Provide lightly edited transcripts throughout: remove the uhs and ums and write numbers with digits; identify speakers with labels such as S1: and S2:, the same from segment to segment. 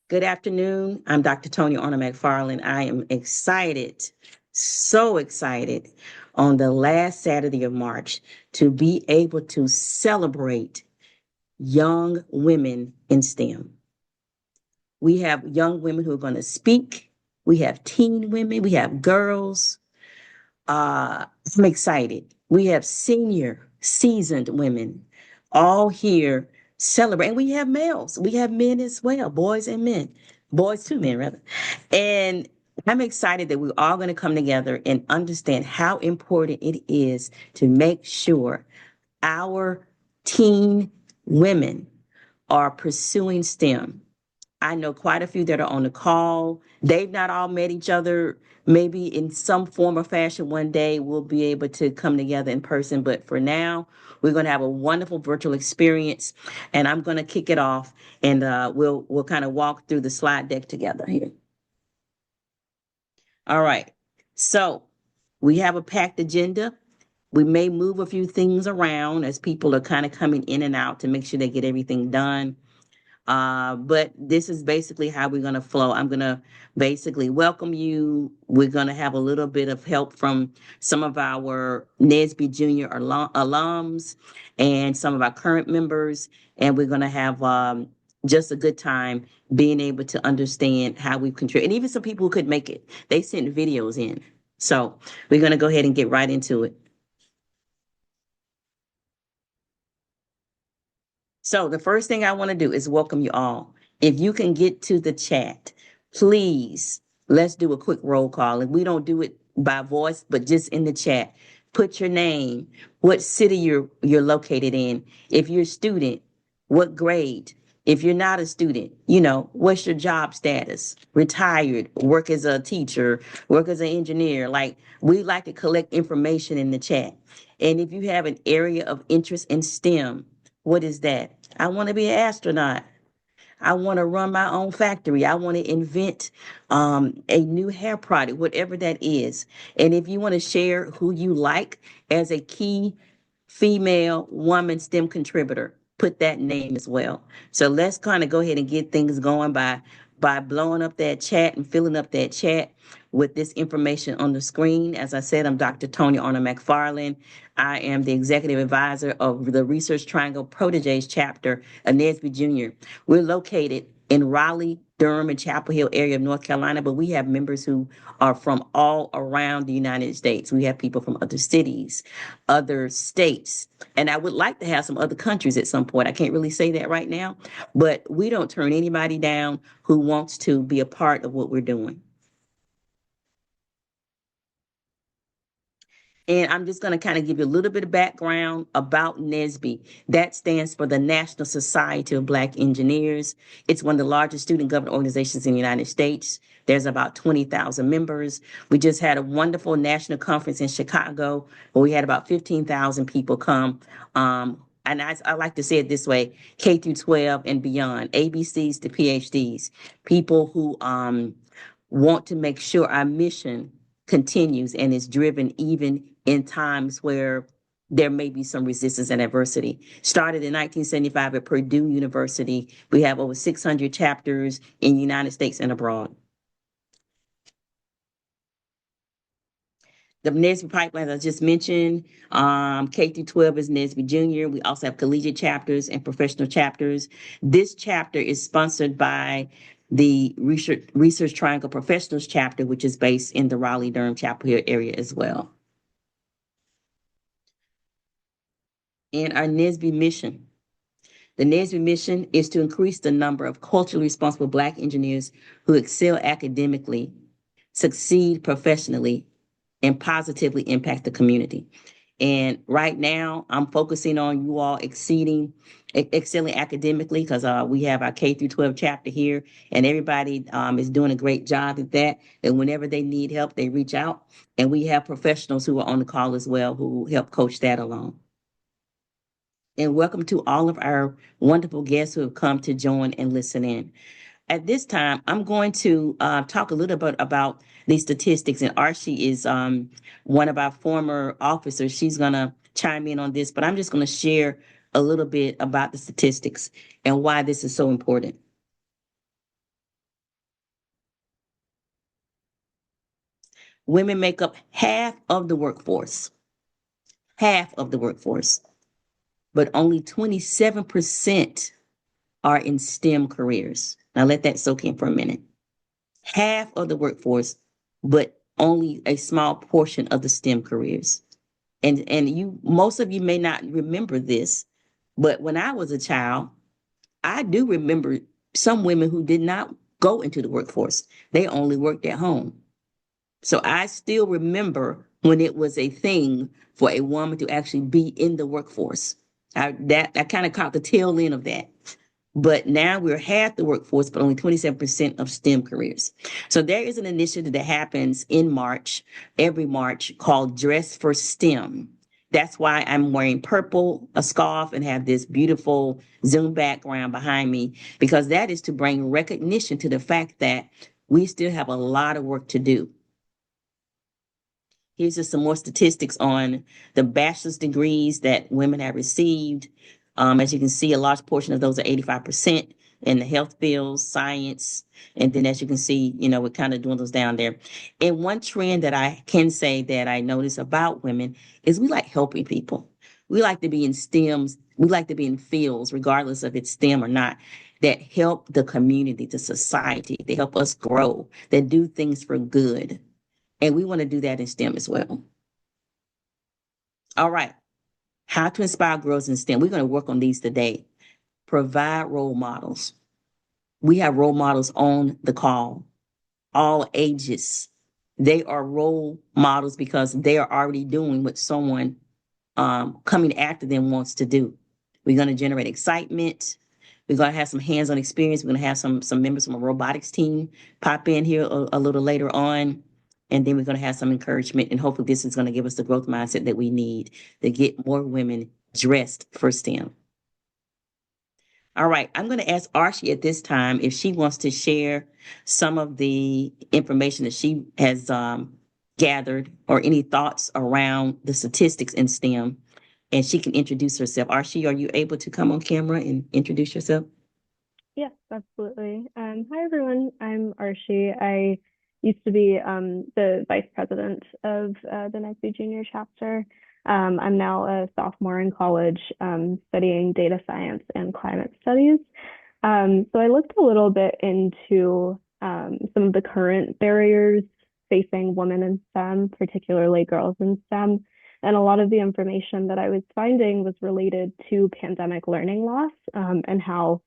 S1: Good afternoon. I'm Dr. Tony Arnold McFarland. I am excited, so excited, on the last Saturday of March to be able to celebrate young women in STEM. We have young women who are going to speak. We have teen women. We have girls. I'm excited. We have senior, seasoned women all here celebrating. We have males. We have men as well, boys and men, boys to men rather. And I'm excited that we're all going to come together and understand how important it is to make sure our teen women are pursuing STEM. I know quite a few that are on the call. They've not all met each other. Maybe in some form or fashion one day we'll be able to come together in person. But for now, we're going to have a wonderful virtual experience, and I'm going to kick it off, and we'll kind of walk through the slide deck together here. All right. So we have a packed agenda. We may move a few things around as people are kind of coming in and out to make sure they get everything done. But this is basically how we're going to flow. I'm going to basically welcome you. We're going to have a little bit of help from some of our NSBE Junior alums and some of our current members. And we're going to have just a good time being able to understand how we contribute. And even some people who could make it, they sent videos in. So we're going to go ahead and get right into it. So the first thing I want to do is welcome you all. If you can get to the chat, please, let's do a quick roll call. And we don't do it by voice, but just in the chat. Put your name, what city you're located in. If you're a student, what grade? If you're not a student, what's your job status? Retired, work as a teacher, work as an engineer. Like, we like to collect information in the chat. And if you have an area of interest in STEM, what is that? I want to be an astronaut. I want to run my own factory. I want to invent a new hair product, whatever that is. And if you want to share who you like as a key female woman STEM contributor, put that name as well. So let's kind of go ahead and get things going by blowing up that chat and filling up that chat with this information on the screen. As I said, I'm Dr. Tony Arnold McFarland. I am the executive advisor of the Research Triangle Proteges chapter of NSBE Junior. We're located in Raleigh, Durham, and Chapel Hill area of North Carolina, but we have members who are from all around the United States. We have people from other cities, other states, and I would like to have some other countries at some point. I can't really say that right now, but we don't turn anybody down who wants to be a part of what we're doing. And I'm just going to kind of give you a little bit of background about NSBE. That stands for the National Society of Black Engineers. It's one of the largest student government organizations in the United States. There's about 20,000 members. We just had a wonderful national conference in Chicago where we had about 15,000 people come. And I like to say it this way, K through 12 and beyond, ABCs to PhDs, people who want to make sure our mission continues and is driven even in times where there may be some resistance and adversity. Started in 1975 at Purdue University. We have over 600 chapters in the United States and abroad. The NSBE pipeline, as I just mentioned, K through 12 is NSBE Junior. We also have collegiate chapters and professional chapters. This chapter is sponsored by the Research Triangle Professionals chapter, which is based in the Raleigh-Durham Chapel Hill area as well. And our NSBE mission. The NSBE mission is to increase the number of culturally responsible Black engineers who excel academically, succeed professionally, and positively impact the community. And right now, I'm focusing on you all excelling academically because we have our K through 12 chapter here, and everybody is doing a great job at that. And whenever they need help, they reach out. And we have professionals who are on the call as well who help coach that along. And welcome to all of our wonderful guests who have come to join and listen in. At this time, I'm going to talk a little bit about these statistics, and Archie is one of our former officers. She's going to chime in on this, but I'm just going to share a little bit about the statistics and why this is so important. Women make up half of the workforce, but only 27% are in STEM careers. Now let that soak in for a minute. Half of the workforce, but only a small portion of the STEM careers. And you, most of you may not remember this, but when I was a child, I do remember some women who did not go into the workforce. They only worked at home. So I still remember when it was a thing for a woman to actually be in the workforce. I kind of caught the tail end of that. But now we're half the workforce, but only 27% of STEM careers. So there is an initiative that happens in March, every March, called Dress for STEM. That's why I'm wearing purple, a scarf, and have this beautiful Zoom background behind me, because that is to bring recognition to the fact that we still have a lot of work to do. Here's just some more statistics on the bachelor's degrees that women have received. As you can see, a large portion of those are 85% in the health fields, science. And then as you can see, it kind of dwindles down there. And one trend that I can say that I notice about women is we like helping people. We like to be in STEMs. We like to be in fields, regardless of it's STEM or not, that help the community, the society, they help us grow, that do things for good. And we want to do that in STEM as well. All right. How to inspire girls in STEM. We're going to work on these today. Provide role models. We have role models on the call, all ages. They are role models because they are already doing what someone coming after them wants to do. We're going to generate excitement. We're going to have some hands-on experience. We're going to have some members from a robotics team pop in here a little later on. And then we're going to have some encouragement. And hopefully this is going to give us the growth mindset that we need to get more women dressed for STEM. All right. I'm going to ask Archie at this time if she wants to share some of the information that she has gathered or any thoughts around the statistics in STEM. And she can introduce herself. Archie, are you able to come on camera and introduce yourself?
S2: Yes, absolutely. Hi, everyone. I'm Archie. I used to be the vice president of the NSBE junior chapter. I'm now a sophomore in college studying data science and climate studies. So I looked a little bit into some of the current barriers facing women in STEM, particularly girls in STEM. And a lot of the information that I was finding was related to pandemic learning loss and how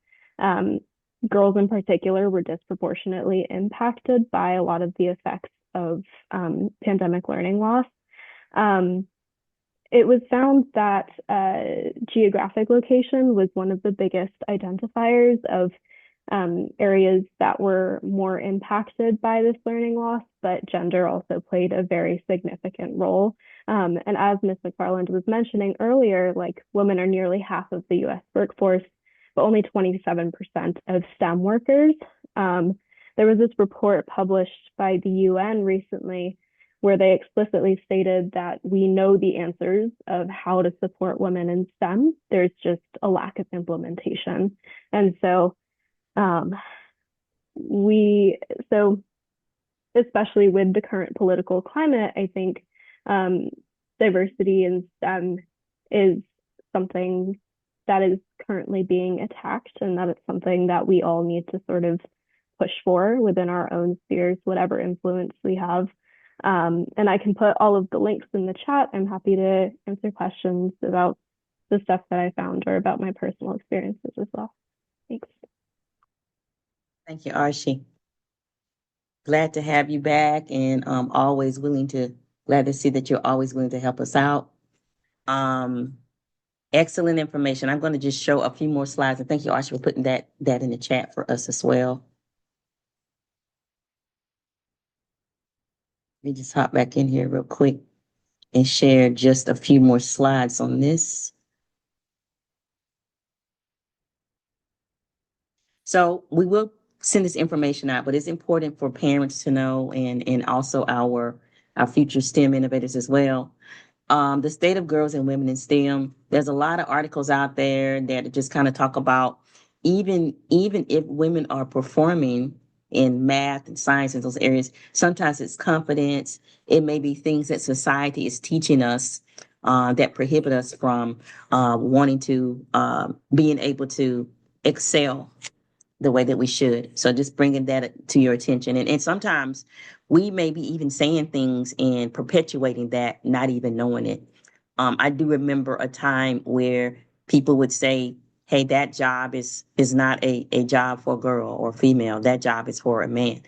S2: girls in particular were disproportionately impacted by a lot of the effects of pandemic learning loss. It was found that geographic location was one of the biggest identifiers of areas that were more impacted by this learning loss, but gender also played a very significant role. And as Ms. McFarland was mentioning earlier, like women are nearly half of the US workforce, but only 27% of STEM workers. There was this report published by the UN recently where they explicitly stated that we know the answers of how to support women in STEM. There's just a lack of implementation. And so especially with the current political climate, I think diversity in STEM is something that is currently being attacked, and that it's something that we all need to sort of push for within our own spheres, whatever influence we have. And I can put all of the links in the chat. I'm happy to answer questions about the stuff that I found or about my personal experiences as well. Thanks.
S1: Thank you, Archie. Glad to have you back, and glad to see that you're always willing to help us out. Excellent information. I'm going to just show a few more slides, and thank you, Archie, for putting that in the chat for us as well. Let me just hop back in here real quick and share just a few more slides on this. So we will send this information out, but it's important for parents to know, and also our future STEM innovators as well. The state of girls and women in STEM, there's a lot of articles out there that just kind of talk about even if women are performing in math and science in those areas. Sometimes it's confidence. It may be things that society is teaching us that prohibit us from wanting to being able to excel the way that we should. So just bringing that to your attention. And sometimes we may be even saying things and perpetuating that, not even knowing it. I do remember a time where people would say, hey, that job is not a job for a girl or female. That job is for a man.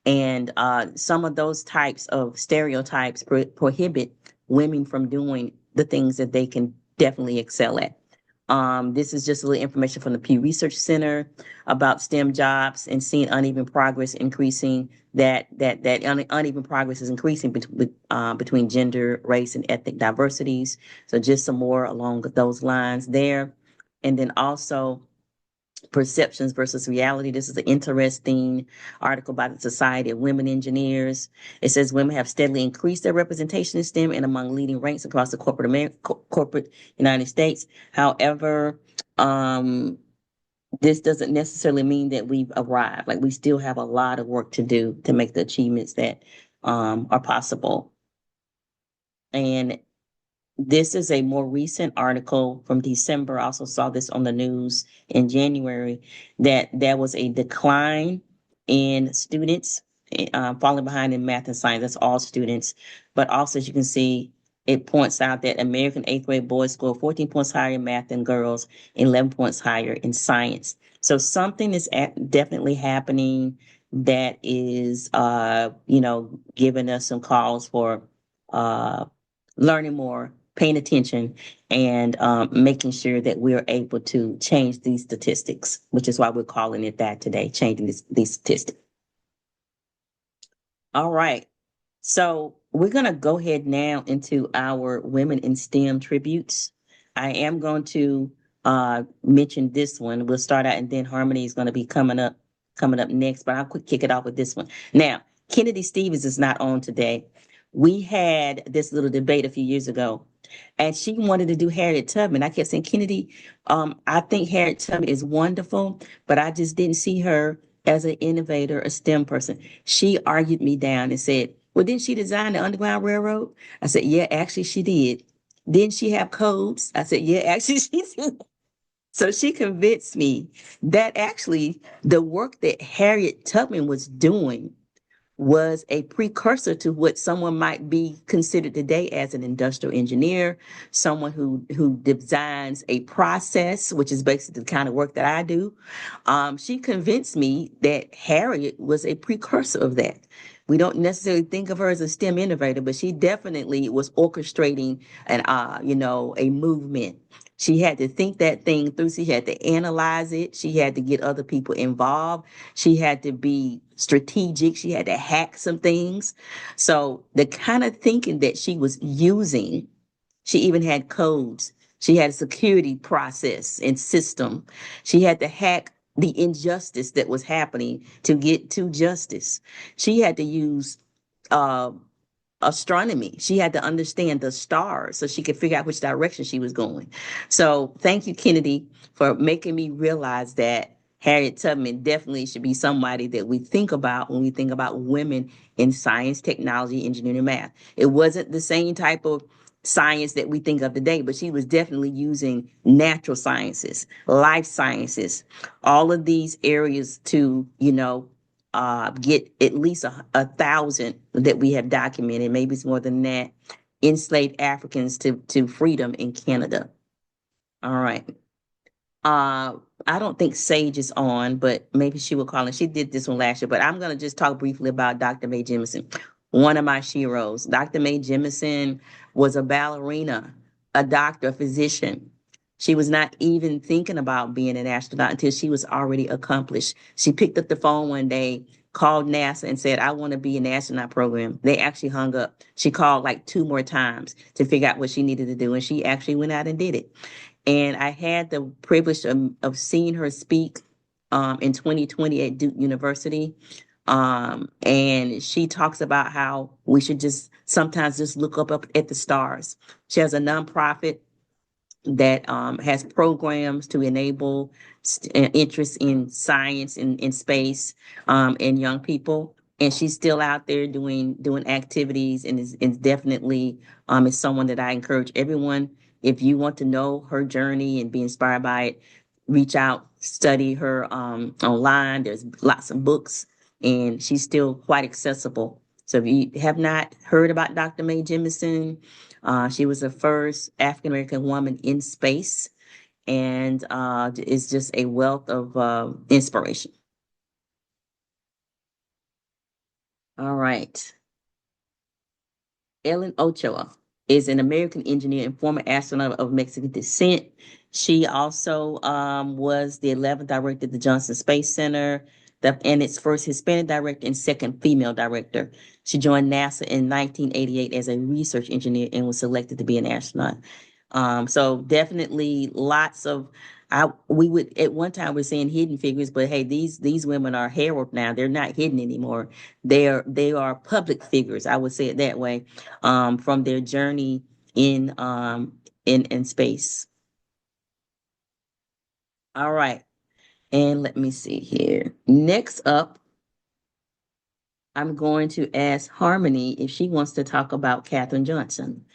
S1: And some of those types of stereotypes prohibit women from doing the things that they can definitely excel at. This is just a little information from the Pew Research Center about STEM jobs and seeing uneven progress increasing. That uneven progress is increasing between gender, race, and ethnic diversities. So just some more along those lines there, and then also perceptions versus reality. This is an interesting article by the Society of Women Engineers. It says women have steadily increased their representation in STEM and among leading ranks across the corporate United States. However, this doesn't necessarily mean that we've arrived. Like we still have a lot of work to do to make the achievements that are possible. And this is a more recent article from December. I also saw this on the news in January that there was a decline in students falling behind in math and science. That's all students. But also, as you can see, it points out that American eighth grade boys score 14 points higher in math than girls, and 11 points higher in science. So something is definitely happening that is, giving us some calls for uh, learning more, paying attention, and making sure that we're able to change these statistics, which is why we're calling it that today, changing these statistics. All right. So we're going to go ahead now into our Women in STEM tributes. I am going to mention this one. We'll start out, and then Harmony is going to be coming up next. But I'll quick kick it off with this one. Now, Kennedy Stevens is not on today. We had this little debate a few years ago, and she wanted to do Harriet Tubman. I kept saying, Kennedy, I think Harriet Tubman is wonderful, but I just didn't see her as an innovator, a STEM person. She argued me down and said, well, didn't she design the Underground Railroad? I said, yeah, actually she did. Didn't she have codes? I said, yeah, actually she did. So she convinced me that actually the work that Harriet Tubman was doing was a precursor to what someone might be considered today as an industrial engineer, someone who designs a process, which is basically the kind of work that I do. She convinced me that Harriet was a precursor of that. We don't necessarily think of her as a STEM innovator, but she definitely was orchestrating a movement. She had to think that thing through. She had to analyze it. She had to get other people involved. She had to be strategic. She had to hack some things. So the kind of thinking that she was using, she even had codes. She had a security process and system. She had to hack the injustice that was happening to get to justice. She had to use uh, astronomy. She had to understand the stars so she could figure out which direction she was going. So thank you, Kennedy, for making me realize that Harriet Tubman definitely should be somebody that we think about when we think about women in science, technology, engineering, and math. It wasn't the same type of science that we think of today, but she was definitely using natural sciences, life sciences, all of these areas to, get at least 1,000 that we have documented, maybe it's more than that, enslaved Africans to freedom in Canada. All right. Uh, I don't think Sage is on, but maybe she will call in. She did this one last year, but I'm going to just talk briefly about Dr. Mae Jemison, one of my sheroes. Dr. Mae Jemison was a ballerina, a doctor, a physician. She was not even thinking about being an astronaut until she was already accomplished. She picked up the phone one day, called NASA and said, I want to be in the astronaut program. They actually hung up. She called like two more times to figure out what she needed to do, and she actually went out and did it. And I had the privilege of seeing her speak in 2020 at Duke University. And she talks about how we should just sometimes just look up at the stars. She has a nonprofit that has programs to enable interest in science and in space in young people. And she's still out there doing activities, and is definitely is someone that I encourage everyone. If you want to know her journey and be inspired by it, reach out, study her online. There's lots of books, and she's still quite accessible. So if you have not heard about Dr. Mae Jemison, she was the first African American woman in space, and is just a wealth of inspiration. All right. Ellen Ochoa is an American engineer and former astronaut of Mexican descent. She also was the 11th director of the Johnson Space Center, and its first Hispanic director and second female director. She joined NASA in 1988 as a research engineer and was selected to be an astronaut. So definitely lots of we would at one time we're saying hidden figures, but hey, these women are heralded now. They're not hidden anymore. They are public figures. I would say it that way, from their journey in space. All right, and let me see here. Next up, I'm going to ask Harmony if she wants to talk about Katherine Johnson.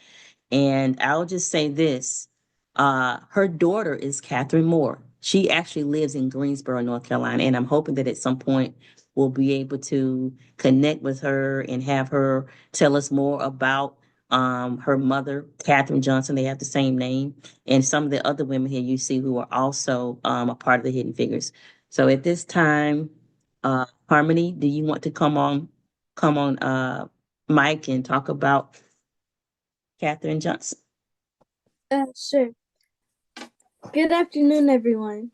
S1: And I'll just say this, her daughter is Catherine Moore. She actually lives in Greensboro, North Carolina, and I'm hoping that at some point we'll be able to connect with her and have her tell us more about her mother, Catherine Johnson. They have the same name, and some of the other women here you see who are also a part of the Hidden Figures. So at this time, Harmony, do you want to come on, Mike, and talk about Catherine Johnson?
S3: Sure. Good afternoon, everyone.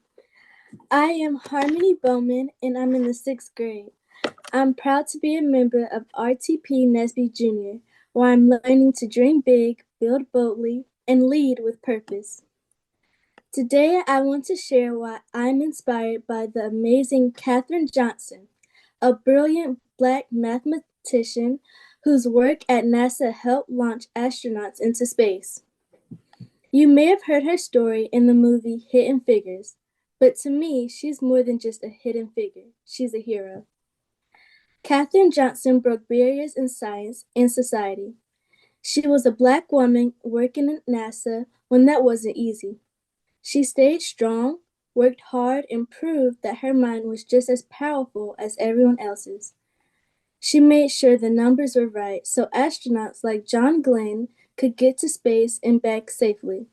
S3: I am Harmony Bowman, and I'm in the 6th grade. I'm proud to be a member of RTP NSBE Junior, where I'm learning to dream big, build boldly, and lead with purpose. Today, I want to share why I'm inspired by the amazing Katherine Johnson, a brilliant Black mathematician whose work at NASA helped launch astronauts into space. You may have heard her story in the movie Hidden Figures, but to me, she's more than just a hidden figure. She's a hero. Katherine Johnson broke barriers in science and society. She was a Black woman working at NASA when that wasn't easy. She stayed strong, worked hard, and proved that her mind was just as powerful as everyone else's. She made sure the numbers were right so astronauts like John Glenn could get to space and back safely.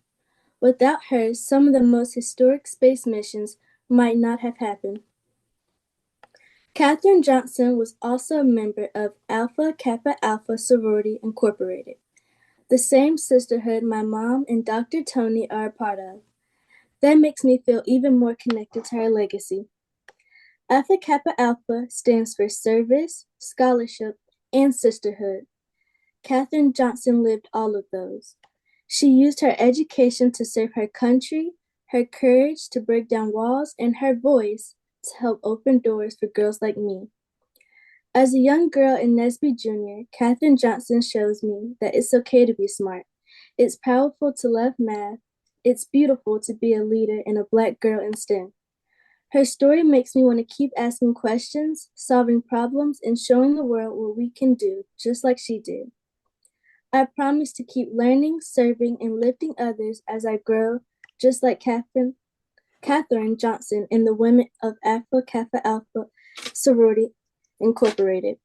S3: Without her, some of the most historic space missions might not have happened. Katherine Johnson was also a member of Alpha Kappa Alpha Sorority Incorporated, the same sisterhood my mom and Dr. Tony are a part of. That makes me feel even more connected to her legacy. Alpha Kappa Alpha stands for service, scholarship, and sisterhood. Katherine Johnson lived all of those. She used her education to serve her country, her courage to break down walls, and her voice to help open doors for girls like me. As a young girl in NSBE Junior, Katherine Johnson shows me that it's okay to be smart. It's powerful to love math. It's beautiful to be a leader and a Black girl in STEM. Her story makes me want to keep asking questions, solving problems, and showing the world what we can do, just like she did. I promise to keep learning, serving, and lifting others as I grow, just like Katherine Johnson and the women of Alpha Kappa Alpha Sorority Incorporated.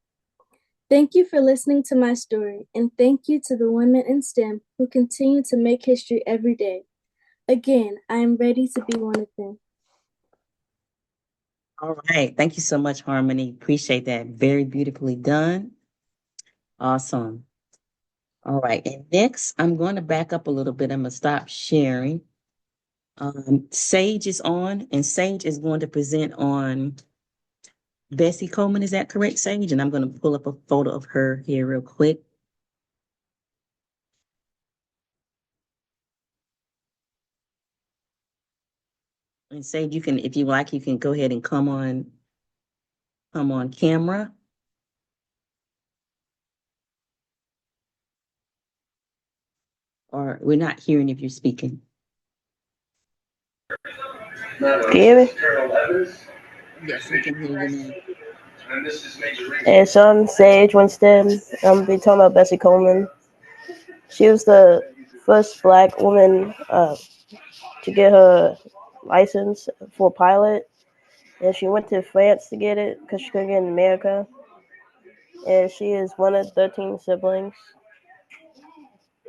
S3: Thank you for listening to my story, and thank you to the women in STEM who continue to make history every day. Again, I am ready to be one of them.
S1: All right. Thank you so much, Harmony. Appreciate that. Very beautifully done. Awesome. All right. And next, I'm going to back up a little bit. I'm going to stop sharing. Sage is on, and Sage is going to present on Bessie Coleman. Is that correct, Sage? And I'm going to pull up a photo of her here real quick. And Sage, you can, if you like, you can go ahead and come on camera. Or we're not hearing if you're speaking.
S4: Can you hear me?
S1: Yes, we can hear you now.
S4: And so I'm Sage Winston. I'm be talking about Bessie Coleman. She was the first black woman to get her license for a pilot, and she went to France to get it because she couldn't get in America. And she is one of 13 siblings,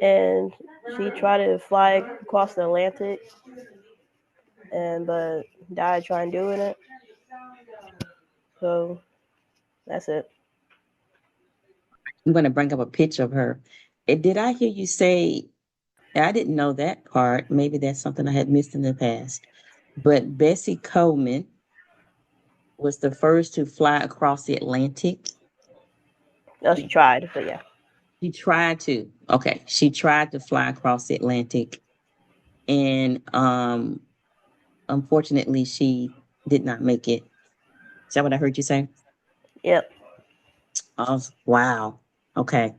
S4: and she tried to fly across the Atlantic, and but died trying doing it. So that's it.
S1: I'm going to bring up a picture of her. Did I hear you say, I didn't know that part. Maybe that's something I had missed in the past. But Bessie Coleman was the first to fly across the Atlantic.
S4: No, she tried, but yeah.
S1: She tried to. Okay, she tried to fly across the Atlantic, and unfortunately, she did not make it. Is that what I heard you say?
S4: Yep.
S1: Oh, wow. Okay.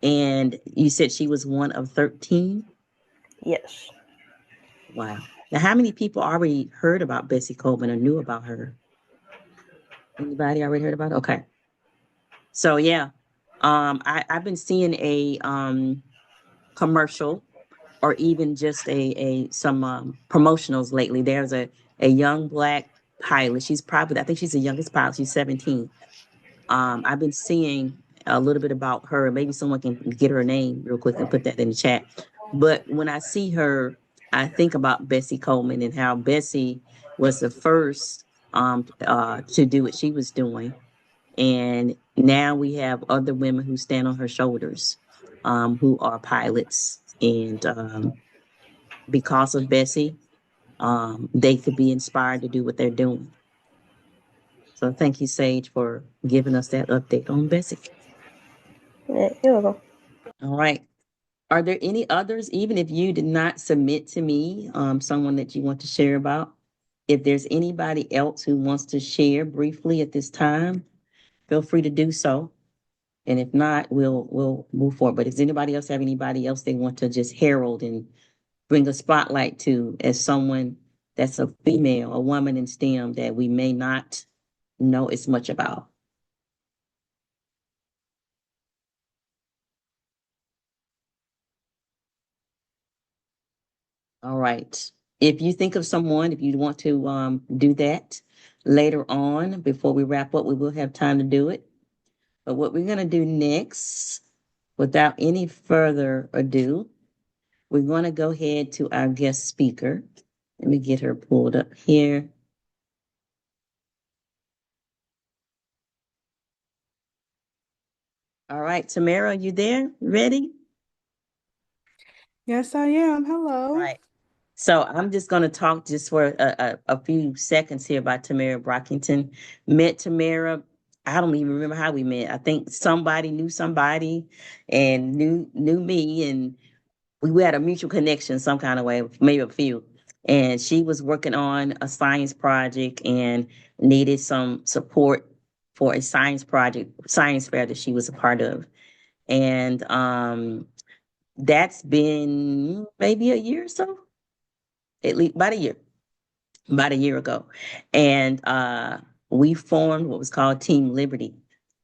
S1: And you said she was one of 13?
S4: Yes.
S1: Wow. Now, how many people already heard about Bessie Coleman or knew about her? Anybody already heard about it? Okay. So yeah, I've been seeing a commercial or even just a some promotionals lately. There's a young black pilot. She's probably, I think she's the youngest pilot. She's 17. I've been seeing a little bit about her. Maybe someone can get her name real quick and put that in the chat. But when I see her, I think about Bessie Coleman and how Bessie was the first to do what she was doing. And now we have other women who stand on her shoulders, who are pilots. And because of Bessie, they could be inspired to do what they're doing. So thank you, Sage, for giving us that update on Bessie.
S4: Yeah, you're welcome.
S1: All right. Are there any others, even if you did not submit to me, someone that you want to share about? If there's anybody else who wants to share briefly at this time, feel free to do so. And if not, we'll move forward. But does anybody else have anybody else they want to just herald and bring a spotlight to as someone that's a female, a woman in STEM that we may not know as much about? All right. If you think of someone, if you want to do that later on, before we wrap up, we will have time to do it. But what we're going to do next, without any further ado, we're going to go ahead to our guest speaker. Let me get her pulled up here. All right, Tamara, you there? Ready?
S5: Yes, I am.
S1: All
S5: Hello.
S1: right. So I'm just going to talk just for a few seconds here about Tamara Brockington. Met Tamara. I don't even remember how we met. I think somebody knew somebody and knew me, and we had a mutual connection some kind of way, maybe a few. And she was working on a science project and needed some support for a science fair that she was a part of. And that's been maybe a year or so, at least about a year ago. And we formed what was called Team Liberty.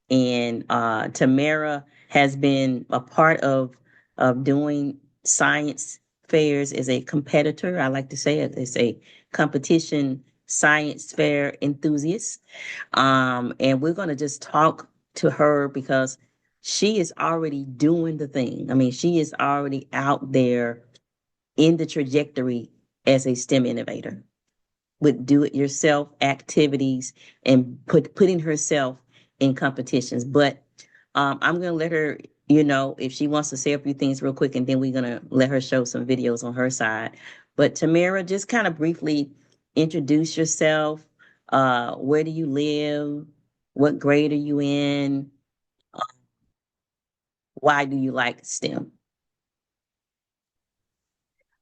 S1: And Tamara has been a part of doing science fairs as a competitor. I like to say it as a competition science fair enthusiast. And we're going to just talk to her because she is already doing the thing. I mean, she is already out there in the trajectory as a STEM innovator with do-it-yourself activities and putting herself in competitions. But I'm going to let her, if she wants to say a few things real quick, and then we're going to let her show some videos on her side. But Tamara, just kind of briefly introduce yourself. Where do you live? What grade are you in? Why do you like STEM?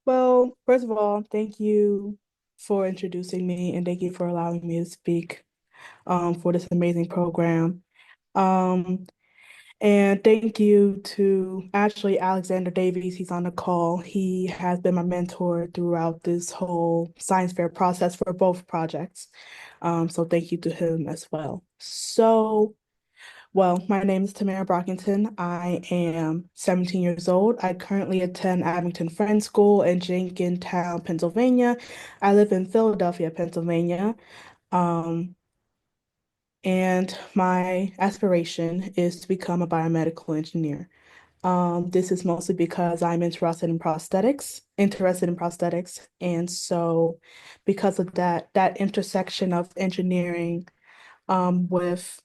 S5: Well, first of all, thank you for introducing me and thank you for allowing me to speak for this amazing program. Um, And thank you to actually Alexander Davies. He's on the call. He has been my mentor throughout this whole science fair process for both projects. So thank you to him as well. Well, my name is Tamara Brockington. I am 17 years old. I currently attend Abington Friends School in Jenkintown, Pennsylvania. I live in Philadelphia, Pennsylvania. And my aspiration is to become a biomedical engineer. This is mostly because I'm interested in prosthetics. And so because of that intersection of engineering with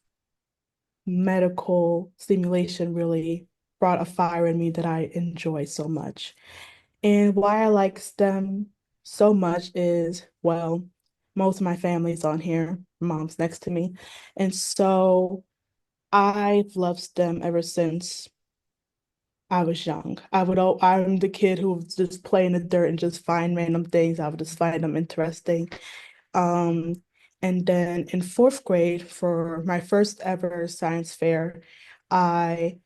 S5: medical stimulation really brought a fire in me that I enjoy so much. And why I like STEM so much is, well, most of my family's on here. Mom's next to me. And so I've loved STEM ever since I was young. I'm the kid who would just play in the dirt and just find random things. I would just find them interesting. Um, and then in fourth grade, for my first ever science fair, I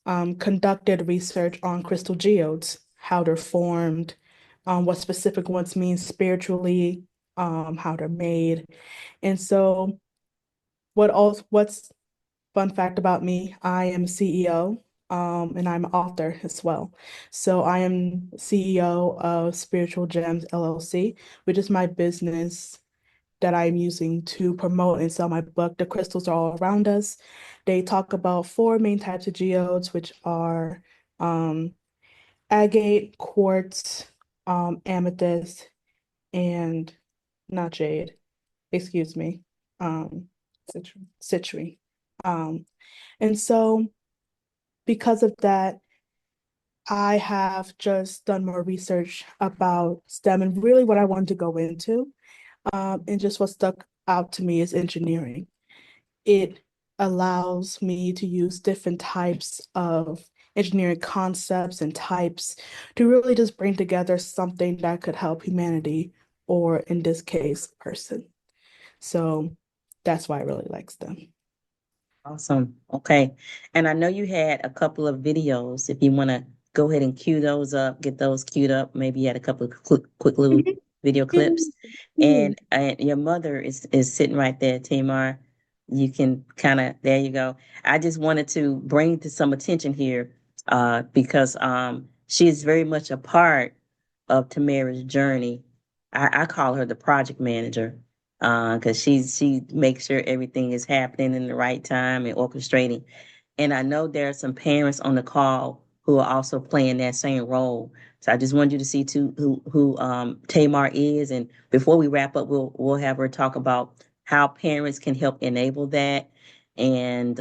S5: conducted research on crystal geodes, how they're formed, what specific ones mean spiritually, how they're made. And so what's fun fact about me, I am CEO, and I'm an author as well. So I am CEO of Spiritual Gems LLC, which is my business that I'm using to promote and sell my book. The crystals are all around us. They talk about four main types of geodes, which are agate, quartz, amethyst, and not jade, excuse me, um, citrine. Um, and so because of that, I have just done more research about STEM and really what I wanted to go into. And just what stuck out to me is engineering. It allows me to use different types of engineering concepts and types to really just bring together something that could help humanity, or in this case, person. So that's why I really like STEM.
S1: Awesome. Okay. And I know you had a couple of videos. If you want to go ahead and cue those up, get those queued up. Maybe you had a couple of quick little video clips. And your mother is sitting right there, Tamar. You can kind of, there you go. I just wanted to bring to some attention here because she is very much a part of Tamara's journey. I call her the project manager because she makes sure everything is happening in the right time and orchestrating. And I know there are some parents on the call who are also playing that same role. So I just wanted you to see too who Tamar is. And before we wrap up, we'll have her talk about how parents can help enable that, and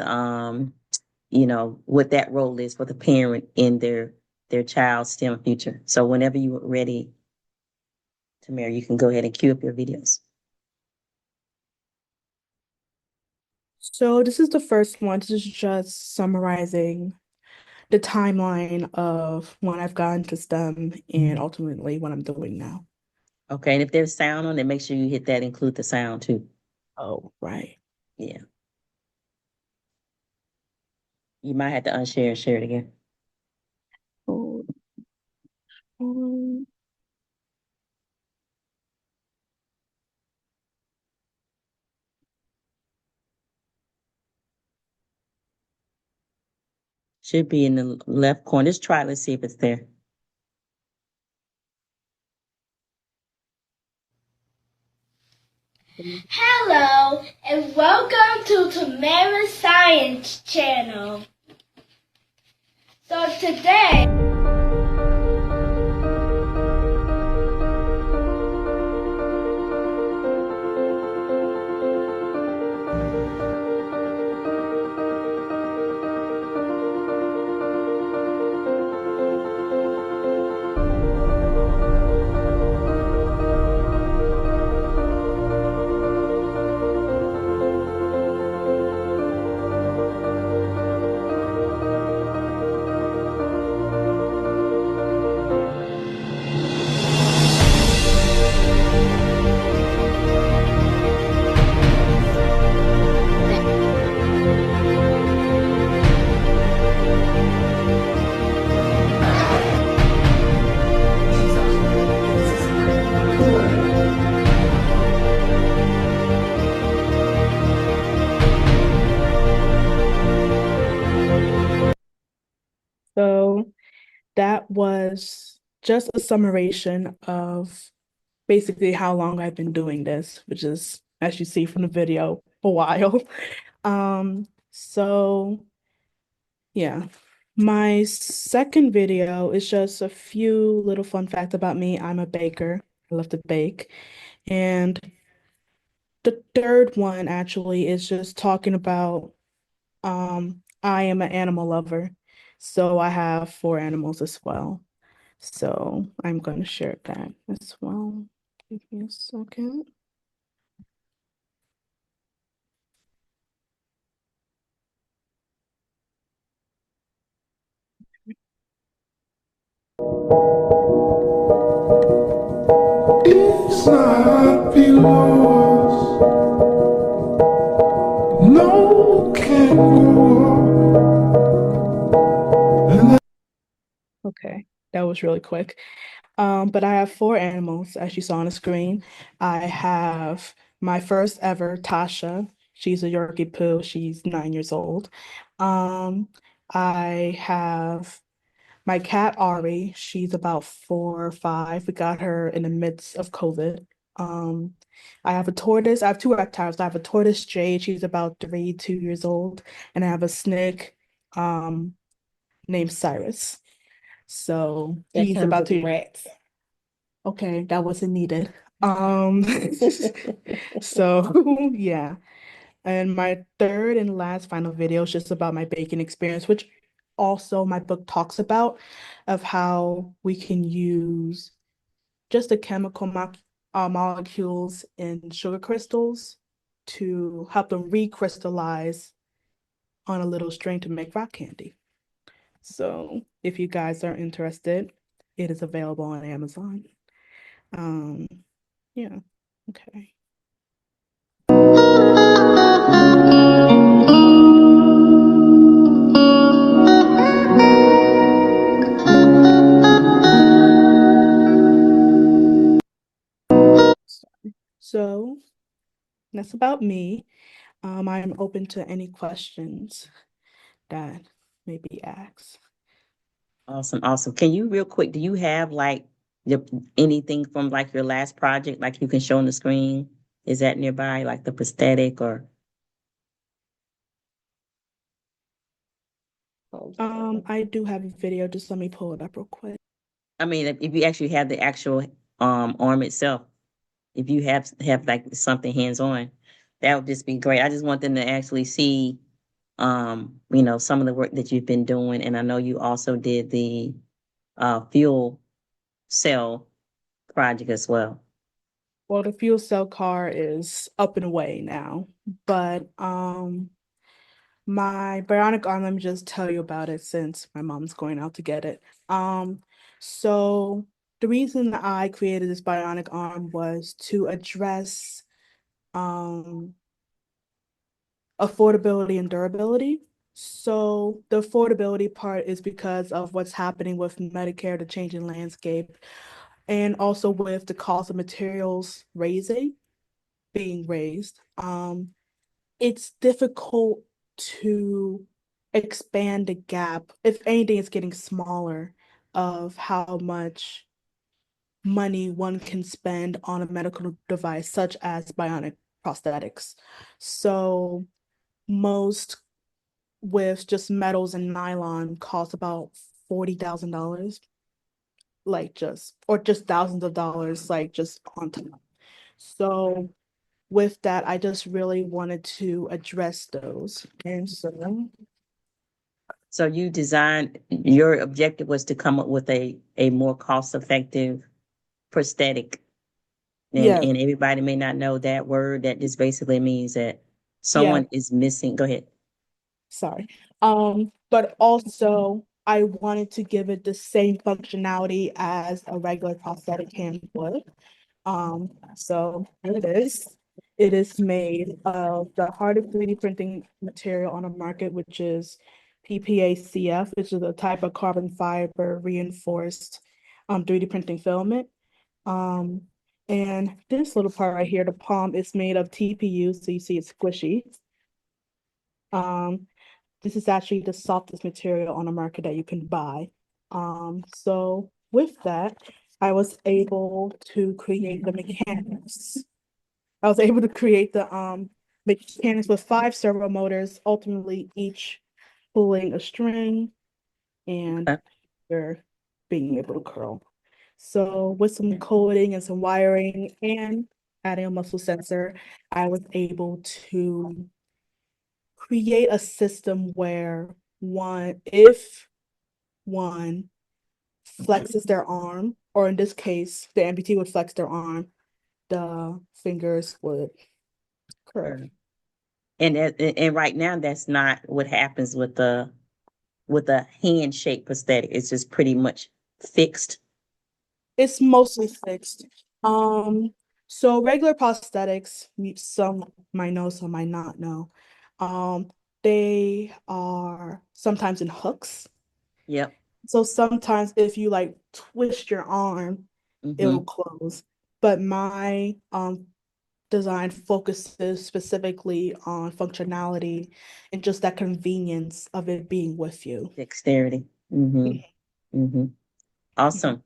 S1: what that role is for the parent in their child's STEM future. So whenever you're ready, Tamara, you can go ahead and cue up your videos.
S5: So this is the first one. This is just summarizing the timeline of when I've gotten to STEM and ultimately what I'm doing now.
S1: Okay, and if there's sound on it, make sure you hit that include the sound too.
S5: Oh, right.
S1: Yeah. You might have to unshare and share it again.
S5: Oh,
S1: Should be in the left corner. Just try it. Let's see if it's there.
S6: Hello and welcome to Tamara's Science Channel. So today
S5: just a summation of basically how long I've been doing this, which is, as you see from the video, a while. So yeah. My second video is just a few little fun facts about me. I'm a baker. I love to bake. And the third one actually is just talking about I am an animal lover. So I have 4 animals as well. So I'm going to share that as well. Give me a second.
S7: Inside be lost. No can go.
S5: Okay, that was really quick. But I have 4 animals, as you saw on the screen. I have my first ever Tasha. She's a Yorkie Poo. She's 9 years old. I have my cat Ari. She's about 4 or 5. We got her in the midst of COVID. I have a tortoise. I have 2 reptiles. I have a tortoise Jade. She's about 2 years old, and I have a snake named Cyrus. So
S1: That
S5: he's
S1: comes
S5: about
S1: with
S5: to.
S1: rats.
S5: Okay, that wasn't needed. Um, so yeah. And my third and last final video is just about my baking experience, which also my book talks about of how we can use just the chemical molecules in sugar crystals to help them recrystallize on a little string to make rock candy. So if you guys are interested, it is available on Amazon. Um, yeah, okay. So that's about me. I'm open to any questions that may be asked.
S1: Awesome, awesome. Can you real quick, do you have like anything from like your last project, like you can show on the screen? Is that nearby, like the prosthetic or?
S5: I do have a video. Just let me pull it up real quick.
S1: I mean, if you actually have the actual arm itself, if you have like something hands on, that would just be great. I just want them to actually see, some of the work that you've been doing, and I know you also did the fuel cell project as well.
S5: Well, the fuel cell car is up and away now, but my bionic arm, let me just tell you about it since my mom's going out to get it. So the reason that I created this bionic arm was to address affordability and durability. So the affordability part is because of what's happening with Medicare, the changing landscape, and also with the cost of materials being raised. It's difficult to expand the gap. If anything, it's getting smaller of how much money one can spend on a medical device such as bionic prosthetics. So most with just metals and nylon cost about $40,000, like just thousands of dollars, like just on top. So with that, I just really wanted to address those. And so
S1: So you designed, your objective was to come up with a more cost effective prosthetic.
S5: yeah,
S1: And everybody may not know that word. That just basically means that
S5: yeah,
S1: someone is missing. Go ahead.
S5: sorry. But also I wanted to give it the same functionality as a regular prosthetic hand would. So here it is. It is made of the hardest 3D printing material on the market, which is PPACF, which is a type of carbon fiber reinforced 3D printing filament. Um, and this little part right here, the palm, is made of TPU, so you see it's squishy. This is actually the softest material on the market that you can buy. So with that, I was able to create the mechanics. I was able to create the mechanics with 5 servo motors, ultimately each pulling a string and
S1: Okay.
S5: they're being able to curl. So with some coding and some wiring and adding a muscle sensor, I was able to create a system where if one flexes their arm, or in this case, the amputee would flex their arm, the fingers would curl.
S1: Sure. And right now, that's not what happens with the hand-shaped prosthetic. It's just pretty much fixed.
S5: It's mostly fixed. So regular prosthetics, some might know, some might not know. Um, they are sometimes in hooks.
S1: Yep.
S5: So sometimes if you like twist your arm, it'll
S1: Mm-hmm.
S5: close. But my design focuses specifically on functionality and just that convenience of it being with you.
S1: Dexterity. Mm-hmm. Mm-hmm. Awesome.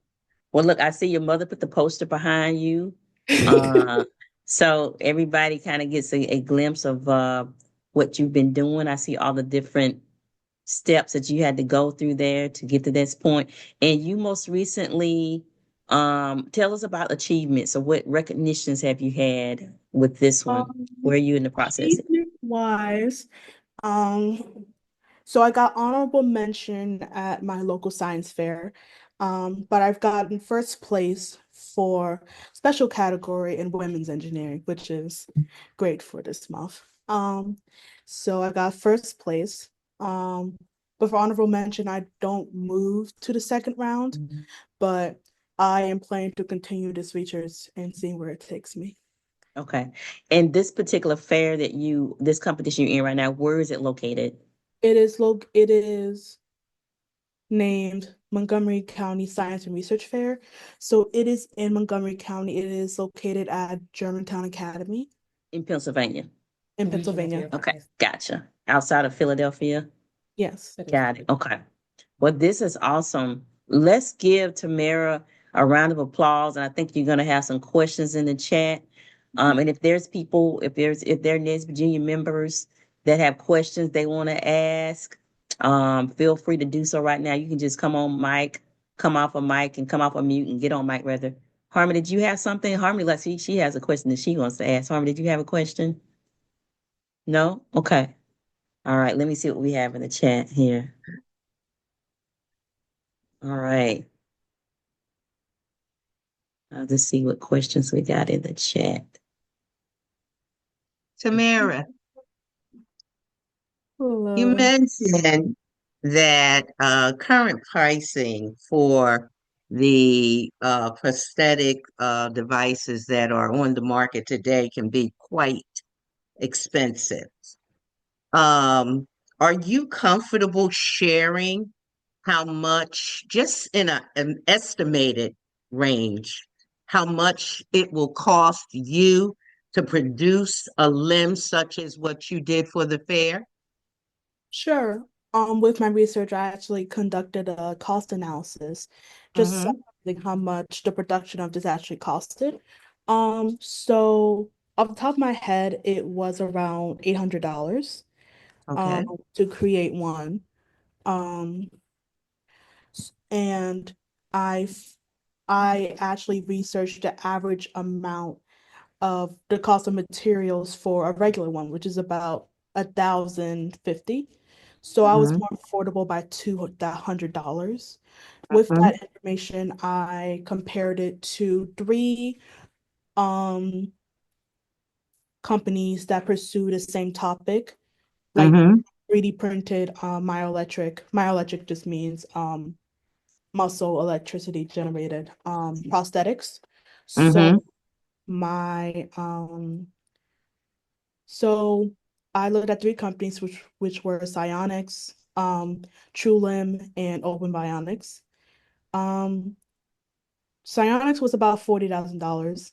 S1: Well, look, I see your mother put the poster behind you. Uh, so everybody kind of gets a glimpse of what you've been doing. I see all the different steps that you had to go through there to get to this point. And you most recently, tell us about achievements. So what recognitions have you had with this one?
S5: Um,
S1: Where are you in the process?
S5: Achievement wise, um, so I got honorable mention at my local science fair, but I've gotten first place for special category in women's engineering, which is great for this month. So I got first place. But for honorable mention, I don't move to the second round,
S1: Mhm.
S5: but I am planning to continue this research and see where it takes me.
S1: Okay. And this particular fair this competition you're in right now, where is it located?
S5: It is named Montgomery County Science and Research Fair. So it is in Montgomery County. It is located at Germantown Academy
S1: In Pennsylvania.
S5: in Pennsylvania.
S1: Okay, gotcha. Outside of Philadelphia?
S5: Yes.
S1: Got it. Okay. Well, this is awesome. Let's give Tamara a round of applause. And I think you're gonna have some questions in the chat. And if there's people, if there are NS Virginia members that have questions they want to ask, feel free to do so right now. You can just come off a mic and come off a mute and get on mic rather. Harmony, did you have something? Harmony, let's see, she has a question that she wants to ask. Harmony, did you have a question? No? Okay. All right, let me see what we have in the chat here. All right. I'll just see what questions we got in the chat.
S8: Tamara, you
S5: Hello.
S8: mentioned that current pricing for the prosthetic devices that are on the market today can be quite expensive. Are you comfortable sharing how much, just in an estimated range, how much it will cost you to produce a limb such as what you did for the fair?
S5: Sure. With my research, I actually conducted a cost analysis, just
S8: Mm-hmm.
S5: summarizing how much the production of this actually costed. So off the top of my head, it was around $800
S8: Okay.
S5: to create one. Um, and I I actually researched the average amount of the cost of materials for a regular one, which is about 1,050. So I was
S8: Mm-hmm.
S5: more affordable by $200. With that information, I compared it to 3 um companies that pursue the same topic, like
S8: Mm-hmm.
S5: 3D printed myoelectric. Myoelectric just means muscle electricity generated prosthetics. So
S8: Mm-hmm.
S5: my so I looked at 3 companies which were Psionics, True Limb, and Open Bionics. Um Psionics was about $40,000.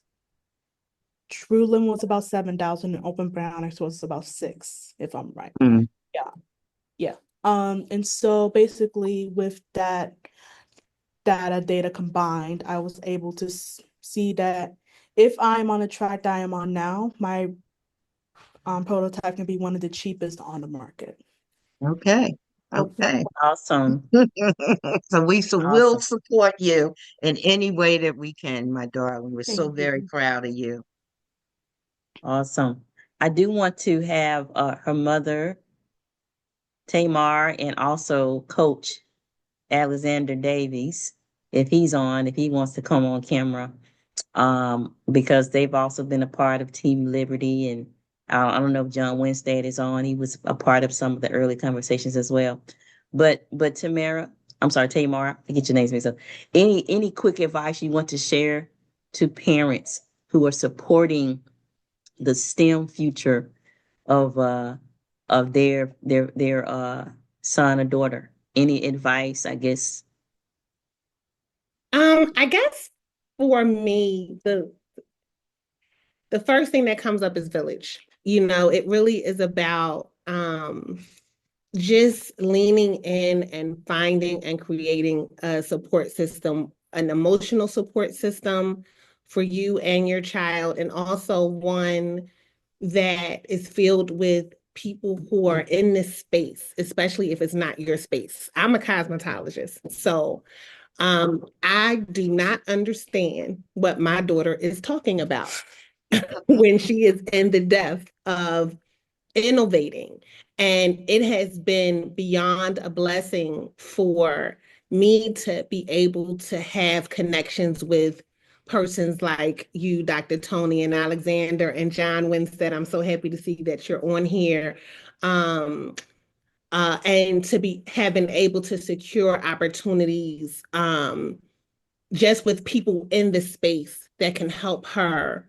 S5: True Limb was about 7,000 and Open Bionics was about 6, if I'm right.
S8: Mm-hmm.
S5: Yeah. Yeah. And so basically with that data combined, I was able to see that if I'm on the track that I am on now, my prototype can be one of the cheapest on the market.
S8: Okay. Okay.
S1: Awesome.
S8: So we'll
S1: Awesome.
S8: support you in any way that we can, my darling. We're so
S5: Thank
S8: very
S5: you.
S8: proud of you.
S1: Awesome. I do want to have her mother, Tamar, and also Coach Alexander Davies, if he's on, if he wants to come on camera, because they've also been a part of Team Liberty. And I don't know if John Winstead is on. He was a part of some of the early conversations as well. But Tamara, I'm sorry, Tamar, I get your names mixed up. Any quick advice you want to share to parents who are supporting the STEM future of their son or daughter? Any advice, I guess?
S9: I guess for me, the first thing that comes up is village. You know, it really is about just leaning in and finding and creating a support system, an emotional support system for you and your child, and also one that is filled with people who are in this space, especially if it's not your space. I'm a cosmetologist, so I do not understand what my daughter is talking about when she is in the depth of innovating. And it has been beyond a blessing for me to be able to have connections with persons like you, Dr. Tony and Alexander and John Winstead. I'm so happy to see that you're on here. And to be have been able to secure opportunities just with people in the space that can help her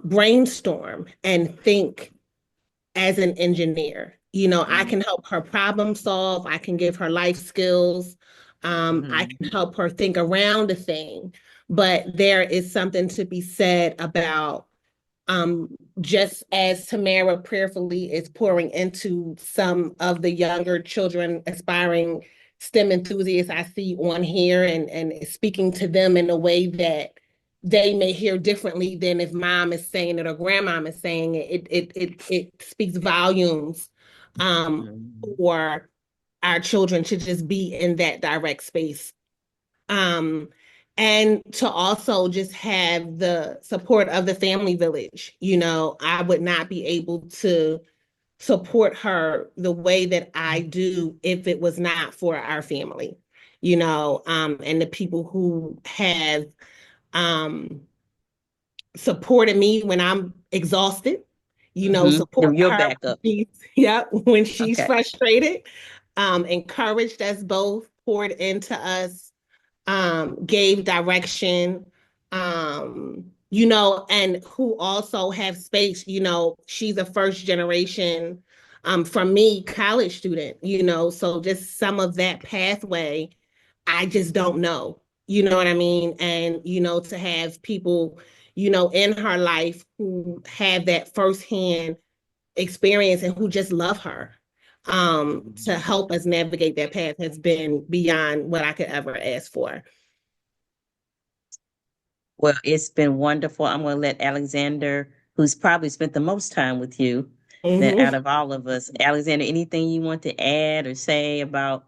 S9: brainstorm and think as an engineer. You know, I can help her problem solve, I can give her life skills, I can help her think around a thing. But there is something to be said about just as Tamara prayerfully is pouring into some of the younger children, aspiring STEM enthusiasts I see on here and speaking to them in a way that they may hear differently than if mom is saying it or grandmom is saying it. It speaks volumes for our children to just be in that direct space. Um, and to also just have the support of the family village. You know, I would not be able to support her the way that I do if it was not for our family, you know, and the people who have um, supported me when I'm exhausted, you know, support
S1: Your
S9: her
S1: backup.
S9: when she's
S1: Okay.
S9: frustrated, encouraged us both, poured into us, gave direction, you know, and who also have space. You know, she's a first generation, from me, college student, you know, so just some of that pathway, I just don't know. You know what I mean? And, you know, to have people, you know, in her life who have that firsthand experience and who just love her to help us navigate that path has been beyond what I could ever ask for.
S1: Well, it's been wonderful. I'm going to let Alexander, who's probably spent the most time with you, that out
S9: Mhm.
S1: of all of us. Alexander, anything you want to add or say about